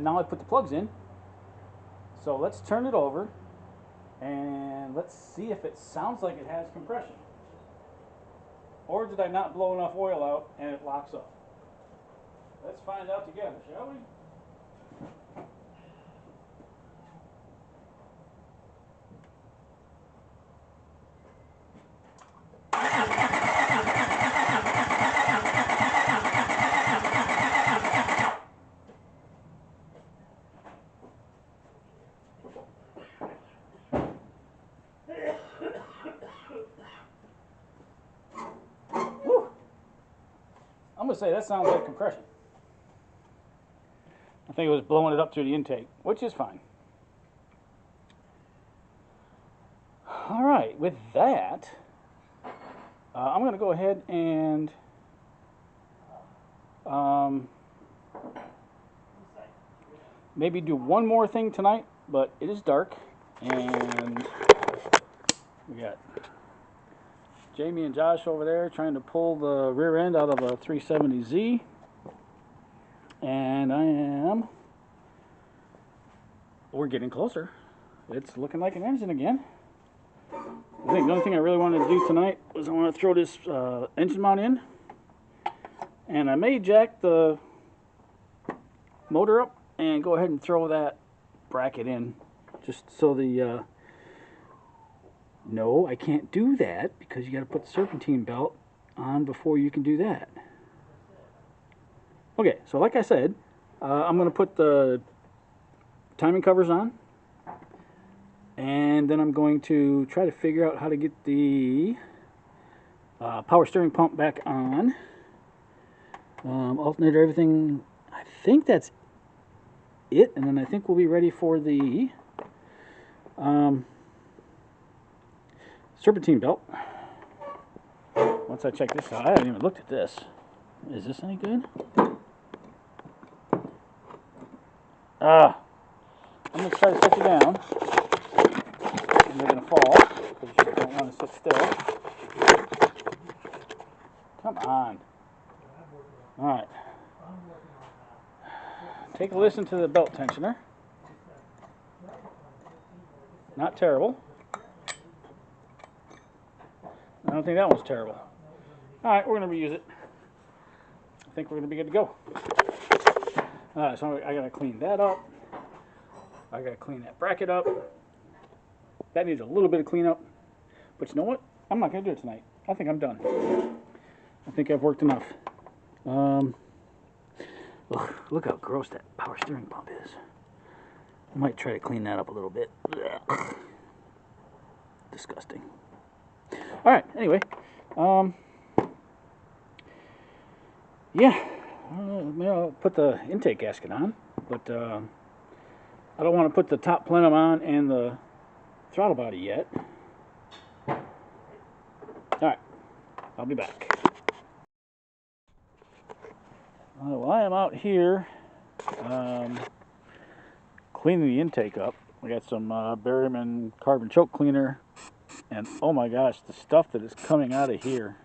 now I put the plugs in. So let's turn it over and let's see if it sounds like it has compression. Or did I not blow enough oil out and it locks up? Let's find out together, shall we? I'm going to say that sounds like compression. I think it was blowing it up through the intake, which is fine. Alright, with that, I'm going to go ahead and maybe do one more thing tonight, but it is dark, and we got Jamie and Josh over there trying to pull the rear end out of a 370Z, and we're getting closer. It's looking like an engine again. I think the only thing I really wanted to do tonight was I want to throw this engine mount in, and I may jack the motor up and go ahead and throw that bracket in, just so the no, I can't do that because you got to put the serpentine belt on before you can do that. Okay, so like I said, I'm going to put the timing covers on, And then I'm going to try to figure out how to get the power steering pump back on. Alternator, everything, I think that's it. And then I think we'll be ready for the serpentine belt. Once I check this out, I haven't even looked at this. Is this any good? I'm going to try to set you down. And they're going to fall because you don't want to sit still. Come on. Alright. Take a listen to the belt tensioner. Not terrible. I don't think that one's terrible. Alright, we're going to reuse it. I think we're going to be good to go. Alright, so I got to clean that up. I got to clean that bracket up. That needs a little bit of cleanup. But you know what? I'm not going to do it tonight. I think I'm done. I think I've worked enough. Ugh, look how gross that power steering pump is. I might try to clean that up a little bit. Ugh. Disgusting. Alright, anyway. Yeah. Maybe I'll put the intake gasket on. But I don't want to put the top plenum on and the throttle body yet. Alright. I'll be back. Well, I am out here cleaning the intake up. We got some barium carbon choke cleaner, and oh my gosh, the stuff that is coming out of here.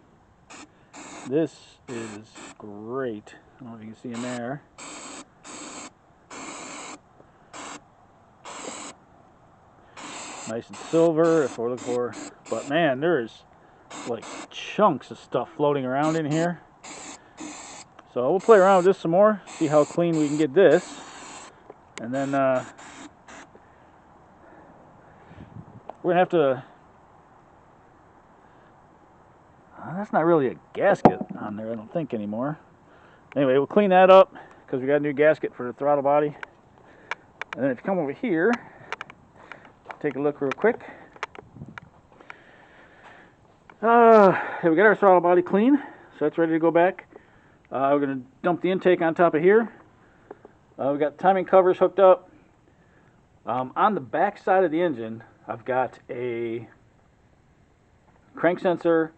This is great. I don't know if you can see in there. Nice and silver if we're looking for, but man, there's like chunks of stuff floating around in here. So we'll play around with this some more, see how clean we can get this, and then we're gonna have to. That's not really a gasket on there, I don't think anymore. Anyway, we'll clean that up because we got a new gasket for the throttle body. And then if you come over here, take a look real quick. We got our throttle body clean, so that's ready to go back. We're going to dump the intake on top of here. We got timing covers hooked up. On the back side of the engine, I've got a crank sensor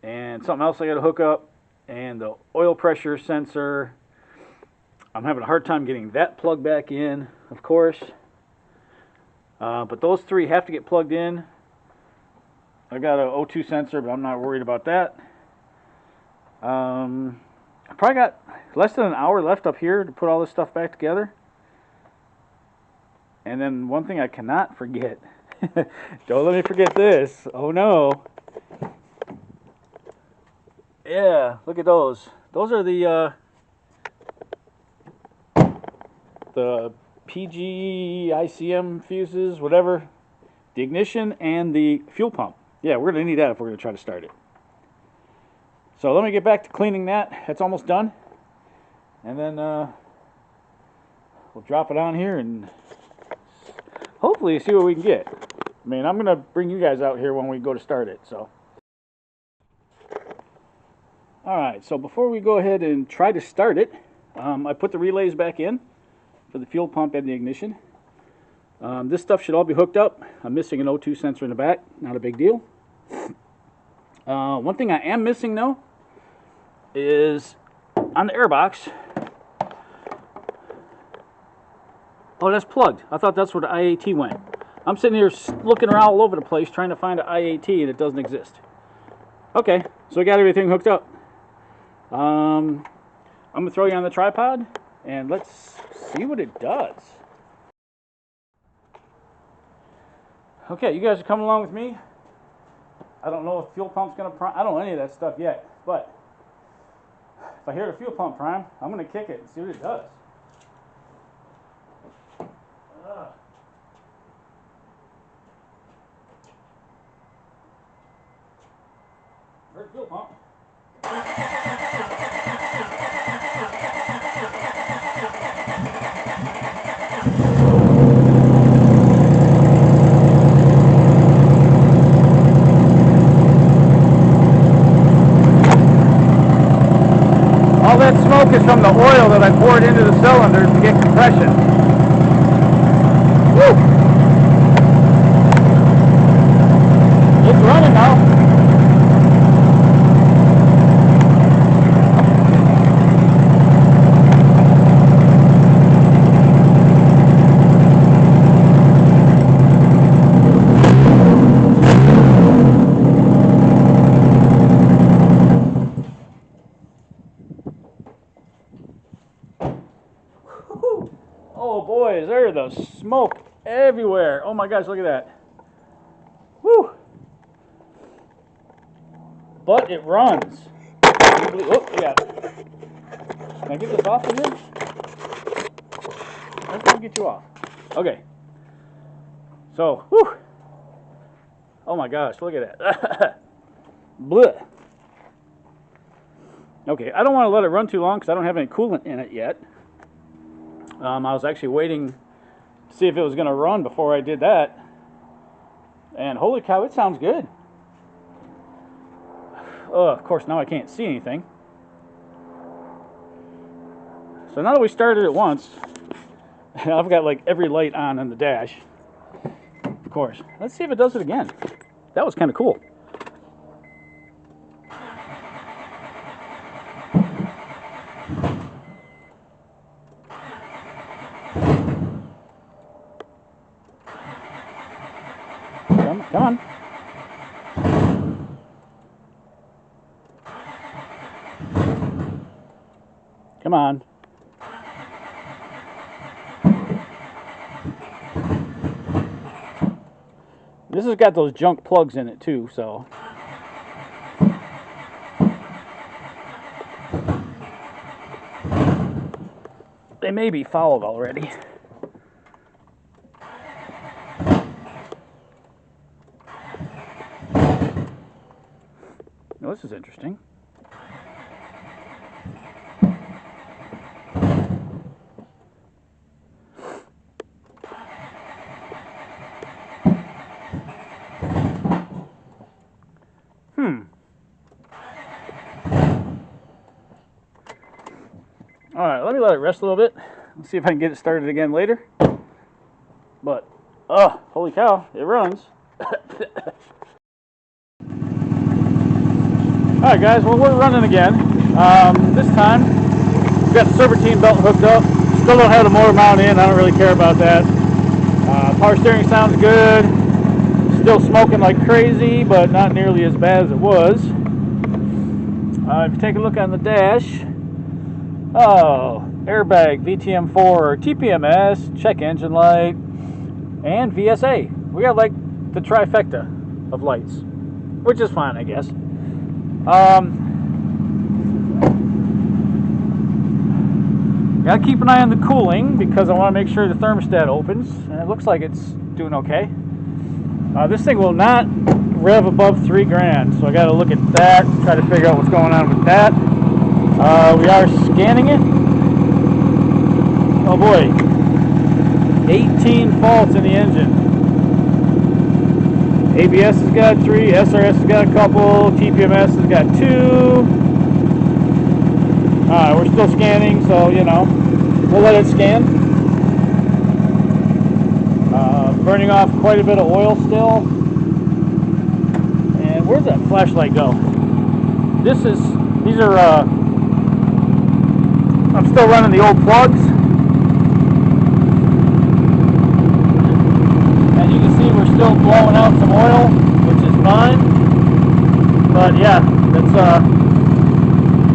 and something else I got to hook up, and the oil pressure sensor. I'm having a hard time getting that plugged back in, of course. But those three have to get plugged in. I got an O2 sensor, but I'm not worried about that. I probably got less than an hour left up here to put all this stuff back together. And then one thing I cannot forget. Don't let me forget this. Oh no. Yeah, look at those. Those are the PGICM fuses, whatever. The ignition and the fuel pump. Yeah, we're going to need that if we're going to try to start it. So let me get back to cleaning that. It's almost done. And then we'll drop it on here and hopefully see what we can get. I mean, I'm going to bring you guys out here when we go to start it. So, alright, so before we go ahead and try to start it, I put the relays back in for the fuel pump and the ignition. This stuff should all be hooked up. I'm missing an O2 sensor in the back. Not a big deal. One thing I am missing though is on the airbox. Oh, that's plugged. I thought that's where the IAT went. I'm sitting here looking around all over the place trying to find an IAT and it doesn't exist. Okay, so I got everything hooked up. I'm going to throw you on the tripod and let's see what it does. Okay, you guys are coming along with me. I don't know if fuel pump's going to prime. I don't know any of that stuff yet, but if I hear the fuel pump prime, I'm going to kick it and see what it does. Where's the fuel pump? All that smoke is from the oil that I poured into the cylinders to get compression. Woo! It's running now. Oh boys, there's the smoke everywhere. Oh my gosh, look at that. Woo! But it runs. Oh, yeah. Can I get this off of here? Let's not get you off. Okay. So, whew. Oh my gosh, look at that. Blech. Okay, I don't want to let it run too long because I don't have any coolant in it yet. I was actually waiting to see if it was going to run before I did that. And holy cow, it sounds good. Of course, now I can't see anything. So now that we started it once, I've got like every light on in the dash. Of course. Let's see if it does it again. That was kind of cool. Come on. Come on. This has got those junk plugs in it too, so. They may be fouled already. Now, this is interesting. Alright, let me let it rest a little bit. Let's see if I can get it started again later. But, oh, holy cow, it runs. Alright guys, well we're running again. This time, we've got the serpentine belt hooked up. Still don't have the motor mount in, I don't really care about that. Power steering sounds good. Still smoking like crazy, but not nearly as bad as it was. If you take a look on the dash, oh, airbag, VTM4, TPMS, check engine light, and VSA. We got like the trifecta of lights, which is fine, I guess. Gotta keep an eye on the cooling because I want to make sure the thermostat opens, and it looks like it's doing okay. This thing will not rev above 3 grand, so I gotta look at that, try to figure out what's going on with that. We are scanning it. Oh boy, 18 faults in the engine. ABS has got 3, SRS has got a couple, TPMS has got 2. Alright, we're still scanning, so you know, we'll let it scan. Burning off quite a bit of oil still. And where's that flashlight go? These are, I'm still running the old plugs. And you can see we're still blowing out some oil, which is fine. But yeah,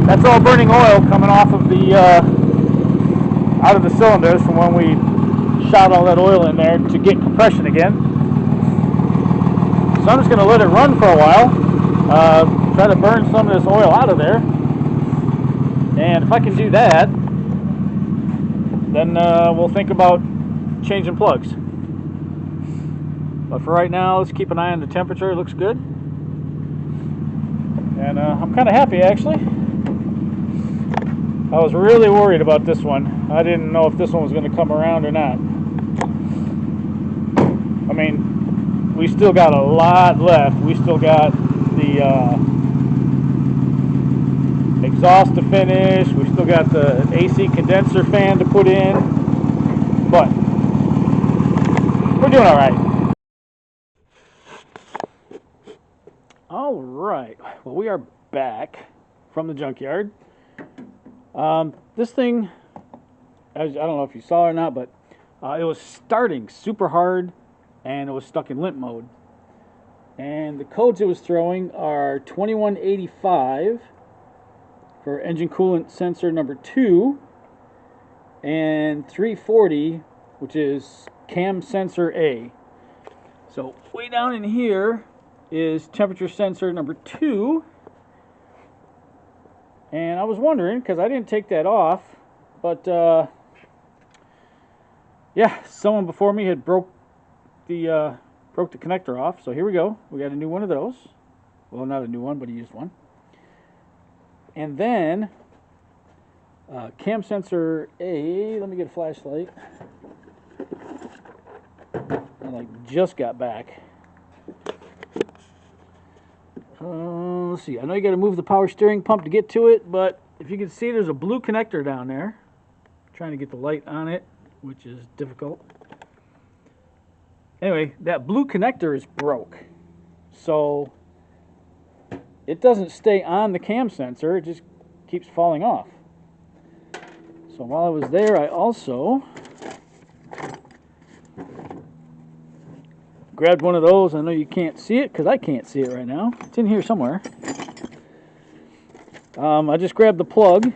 that's all burning oil coming off of the, out of the cylinders from when we shot all that oil in there to get compression again. So I'm just going to let it run for a while, try to burn some of this oil out of there. And if I can do that, then we'll think about changing plugs. But for right now, let's keep an eye on the temperature. It looks good. And I'm kind of happy, actually. I was really worried about this one. I didn't know if this one was going to come around or not. I mean, we still got a lot left. We still got the exhaust to finish. We still got the AC condenser fan to put in, but we're doing all right. All right. Well, we are back from the junkyard. This thing, I don't know if you saw it or not, but it was starting super hard, and it was stuck in limp mode. And the codes it was throwing are 2185 for engine coolant sensor number 2, and 340, which is cam sensor A. So way down in here is temperature sensor number 2. And I was wondering, because I didn't take that off, but yeah, someone before me had broke the connector off. So here we go. We got a new one of those. Well, not a new one, but a used one. And then cam sensor A. Let me get a flashlight. I just got back. Let's see. I know you got to move the power steering pump to get to it, but if you can see, there's a blue connector down there. I'm trying to get the light on it, which is difficult. Anyway, that blue connector is broke, so it doesn't stay on the cam sensor. It just keeps falling off. So while I was there, I also grabbed one of those. I know you can't see it because I can't see it right now. It's in here somewhere. I just grabbed the plug,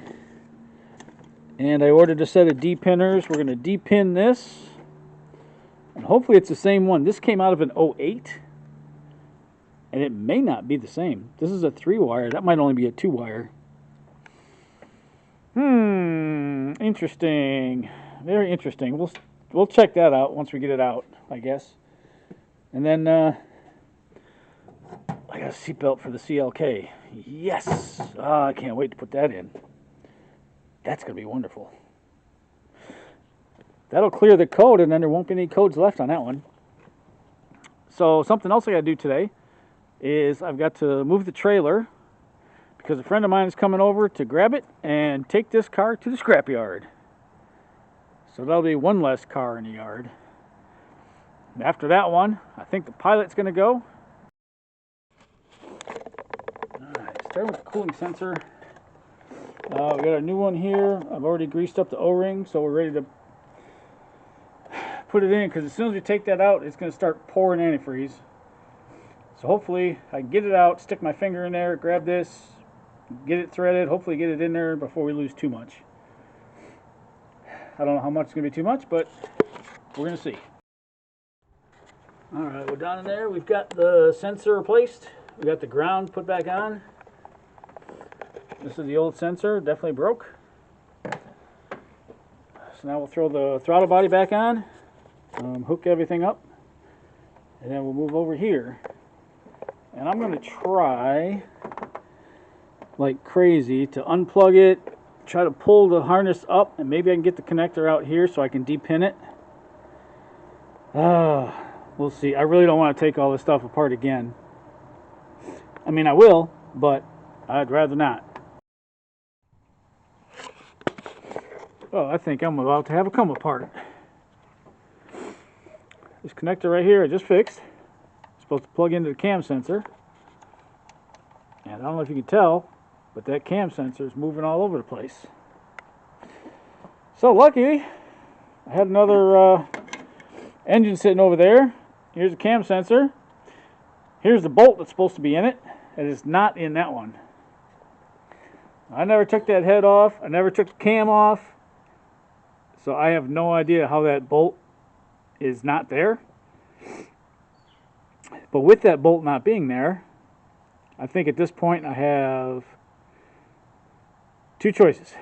and I ordered a set of D-pinners. We're going to D-pin this, and hopefully it's the same one. This came out of an 08, and it may not be the same. This is a 3-wire. That might only be a 2-wire. Interesting. Very interesting. We'll check that out once we get it out, I guess. And then I got a seatbelt for the CLK. Yes! I can't wait to put that in. That's going to be wonderful. That'll clear the code, and then there won't be any codes left on that one. So something else I got to do today is I've got to move the trailer because a friend of mine is coming over to grab it and take this car to the scrapyard. So that'll be one less car in the yard. And after that one, I think the Pilot's going to go. Alright, starting with the cooling sensor. We got a new one here. I've already greased up the O-ring, so we're ready to put it in, because as soon as we take that out, it's going to start pouring antifreeze. So hopefully I can get it out, stick my finger in there, grab this, get it threaded, hopefully get it in there before we lose too much. I don't know how much it's going to be too much, but we're going to see. Alright, we're down in there. We've got the sensor replaced. We got the ground put back on. This is the old sensor, definitely broke. So now we'll throw the throttle body back on, hook everything up, and then we'll move over here. And I'm going to try like crazy to unplug it, try to pull the harness up, and maybe I can get the connector out here so I can depin it. We'll see. I really don't want to take all this stuff apart again. I mean, I will, but I'd rather not. Oh, I think I'm about to have a come apart. This connector right here I just fixed. It's supposed to plug into the cam sensor. And I don't know if you can tell, but that cam sensor is moving all over the place. So lucky, I had another engine sitting over there. Here's the cam sensor. Here's the bolt that's supposed to be in it. It is not in that one. I never took that head off. I never took the cam off. So I have no idea how that bolt is not there. But with that bolt not being there, I think at this point I have two choices.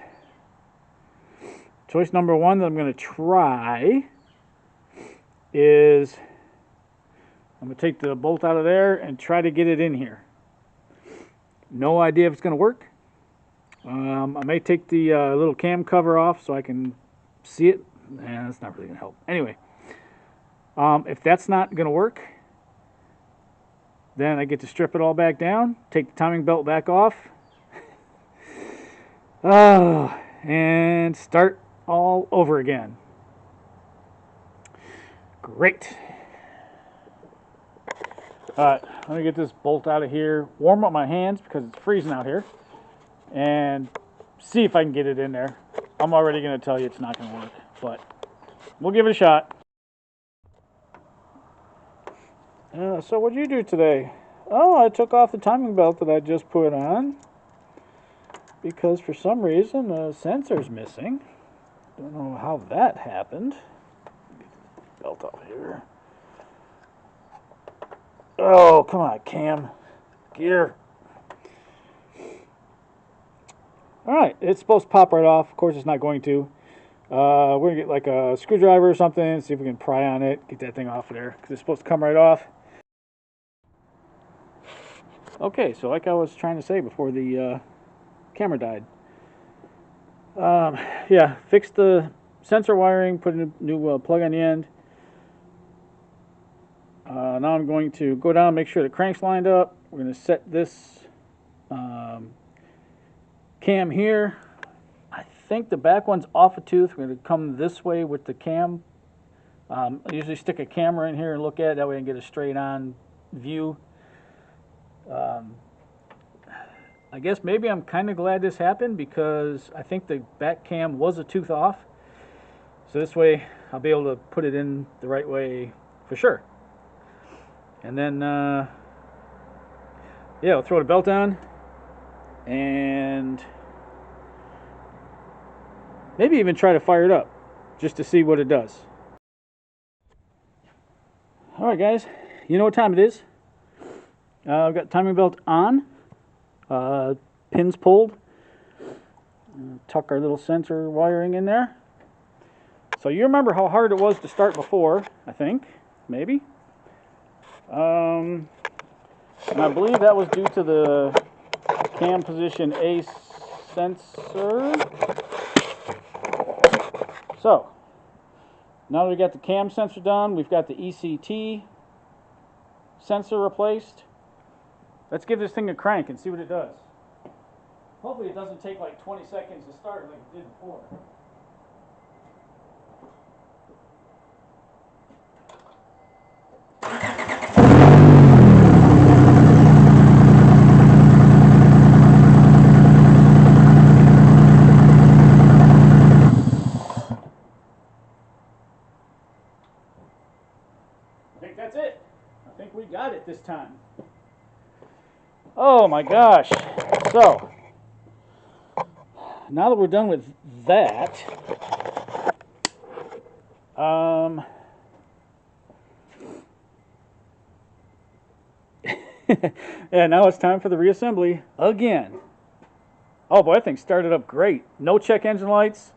Choice number one that I'm going to try is I'm going to take the bolt out of there and try to get it in here. No idea if it's going to work. I may take the little cam cover off so I can see it. That's not really going to help. Anyway, if that's not going to work, then I get to strip it all back down, take the timing belt back off, Oh, and start all over again. Great. Alright, let me get this bolt out of here, warm up my hands because it's freezing out here, and see if I can get it in there. I'm already going to tell you it's not going to work, but we'll give it a shot. So what'd you do today? Oh, I took off the timing belt that I just put on because for some reason the sensor's missing. Don't know how that happened. Get the belt off here. Oh, come on, Cam. Gear. Alright, it's supposed to pop right off. Of course, it's not going to. We're going to get like a screwdriver or something, see if we can pry on it, get that thing off of there, because it's supposed to come right off. Okay, so like I was trying to say before the camera died. Yeah, fix the sensor wiring, put a new plug on the end. Now I'm going to go down and make sure the crank's lined up. We're going to set this cam here. I think the back one's off a tooth. We're going to come this way with the cam. I usually stick a camera in here and look at it. That way I can get a straight on view. I guess maybe I'm kind of glad this happened because I think the back cam was a tooth off. So this way I'll be able to put it in the right way for sure. And then, yeah, we'll throw the belt on and maybe even try to fire it up just to see what it does. Alright guys, you know what time it is. I've got timing belt on, pins pulled, tuck our little sensor wiring in there. So you remember how hard it was to start before, I think, maybe. And I believe that was due to the cam position A sensor. So, now that we got the cam sensor done, we've got the ECT sensor replaced. Let's give this thing a crank and see what it does. Hopefully it doesn't take like 20 seconds to start like it did before. I think that's it. I think we got it this time. Oh my gosh. So, now that we're done with that, yeah, now it's time for the reassembly again. Oh boy, that thing started up great. No check engine lights.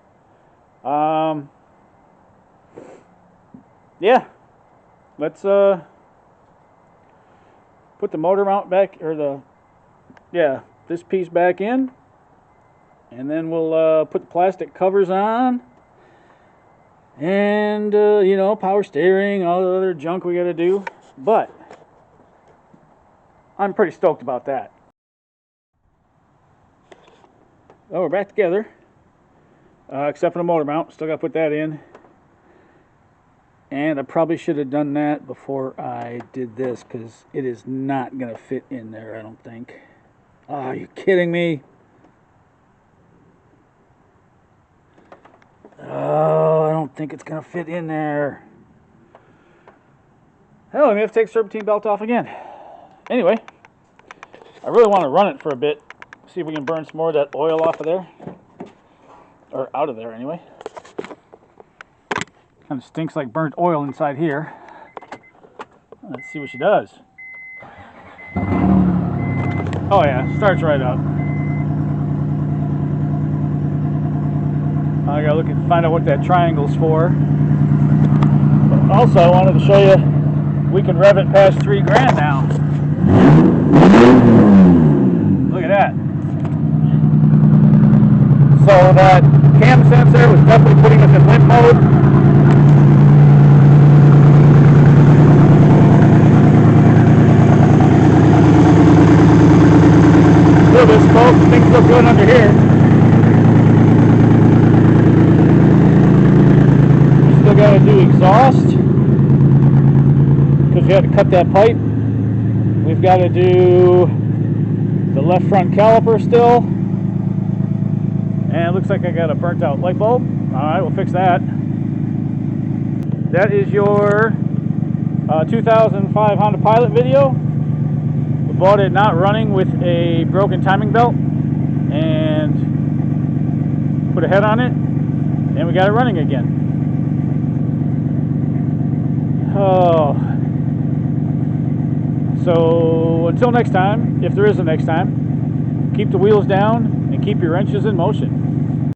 Yeah. Let's put the motor mount back, or this piece back in, and then we'll put the plastic covers on, and you know, power steering, all the other junk we got to do. But I'm pretty stoked about that. Oh, we're back together, except for the motor mount. Still got to put that in. And I probably should have done that before I did this, because it is not going to fit in there, I don't think. Oh, are you kidding me? Oh, I don't think it's going to fit in there. Hell, I'm going to have to take the serpentine belt off again. Anyway, I really want to run it for a bit. See if we can burn some more of that oil off of there. Or out of there, anyway. Kind of stinks like burnt oil inside here. Let's see what she does. Oh yeah, starts right up. I gotta look and find out what that triangle's for. But also, I wanted to show you we can rev it past $3 grand now. Look at that. So that cam sensor was definitely putting us in limp mode. This, folks. Things look good under here. exhaust because we had to cut that pipe. We've got to do the left front caliper still. And it looks like I got a burnt out light bulb. Alright, we'll fix that. That is your 2005 Honda Pilot video. We bought it not running with a broken timing belt and put a head on it, and we got it running again. Oh. So until next time, if there is a next time, keep the wheels down and keep your wrenches in motion.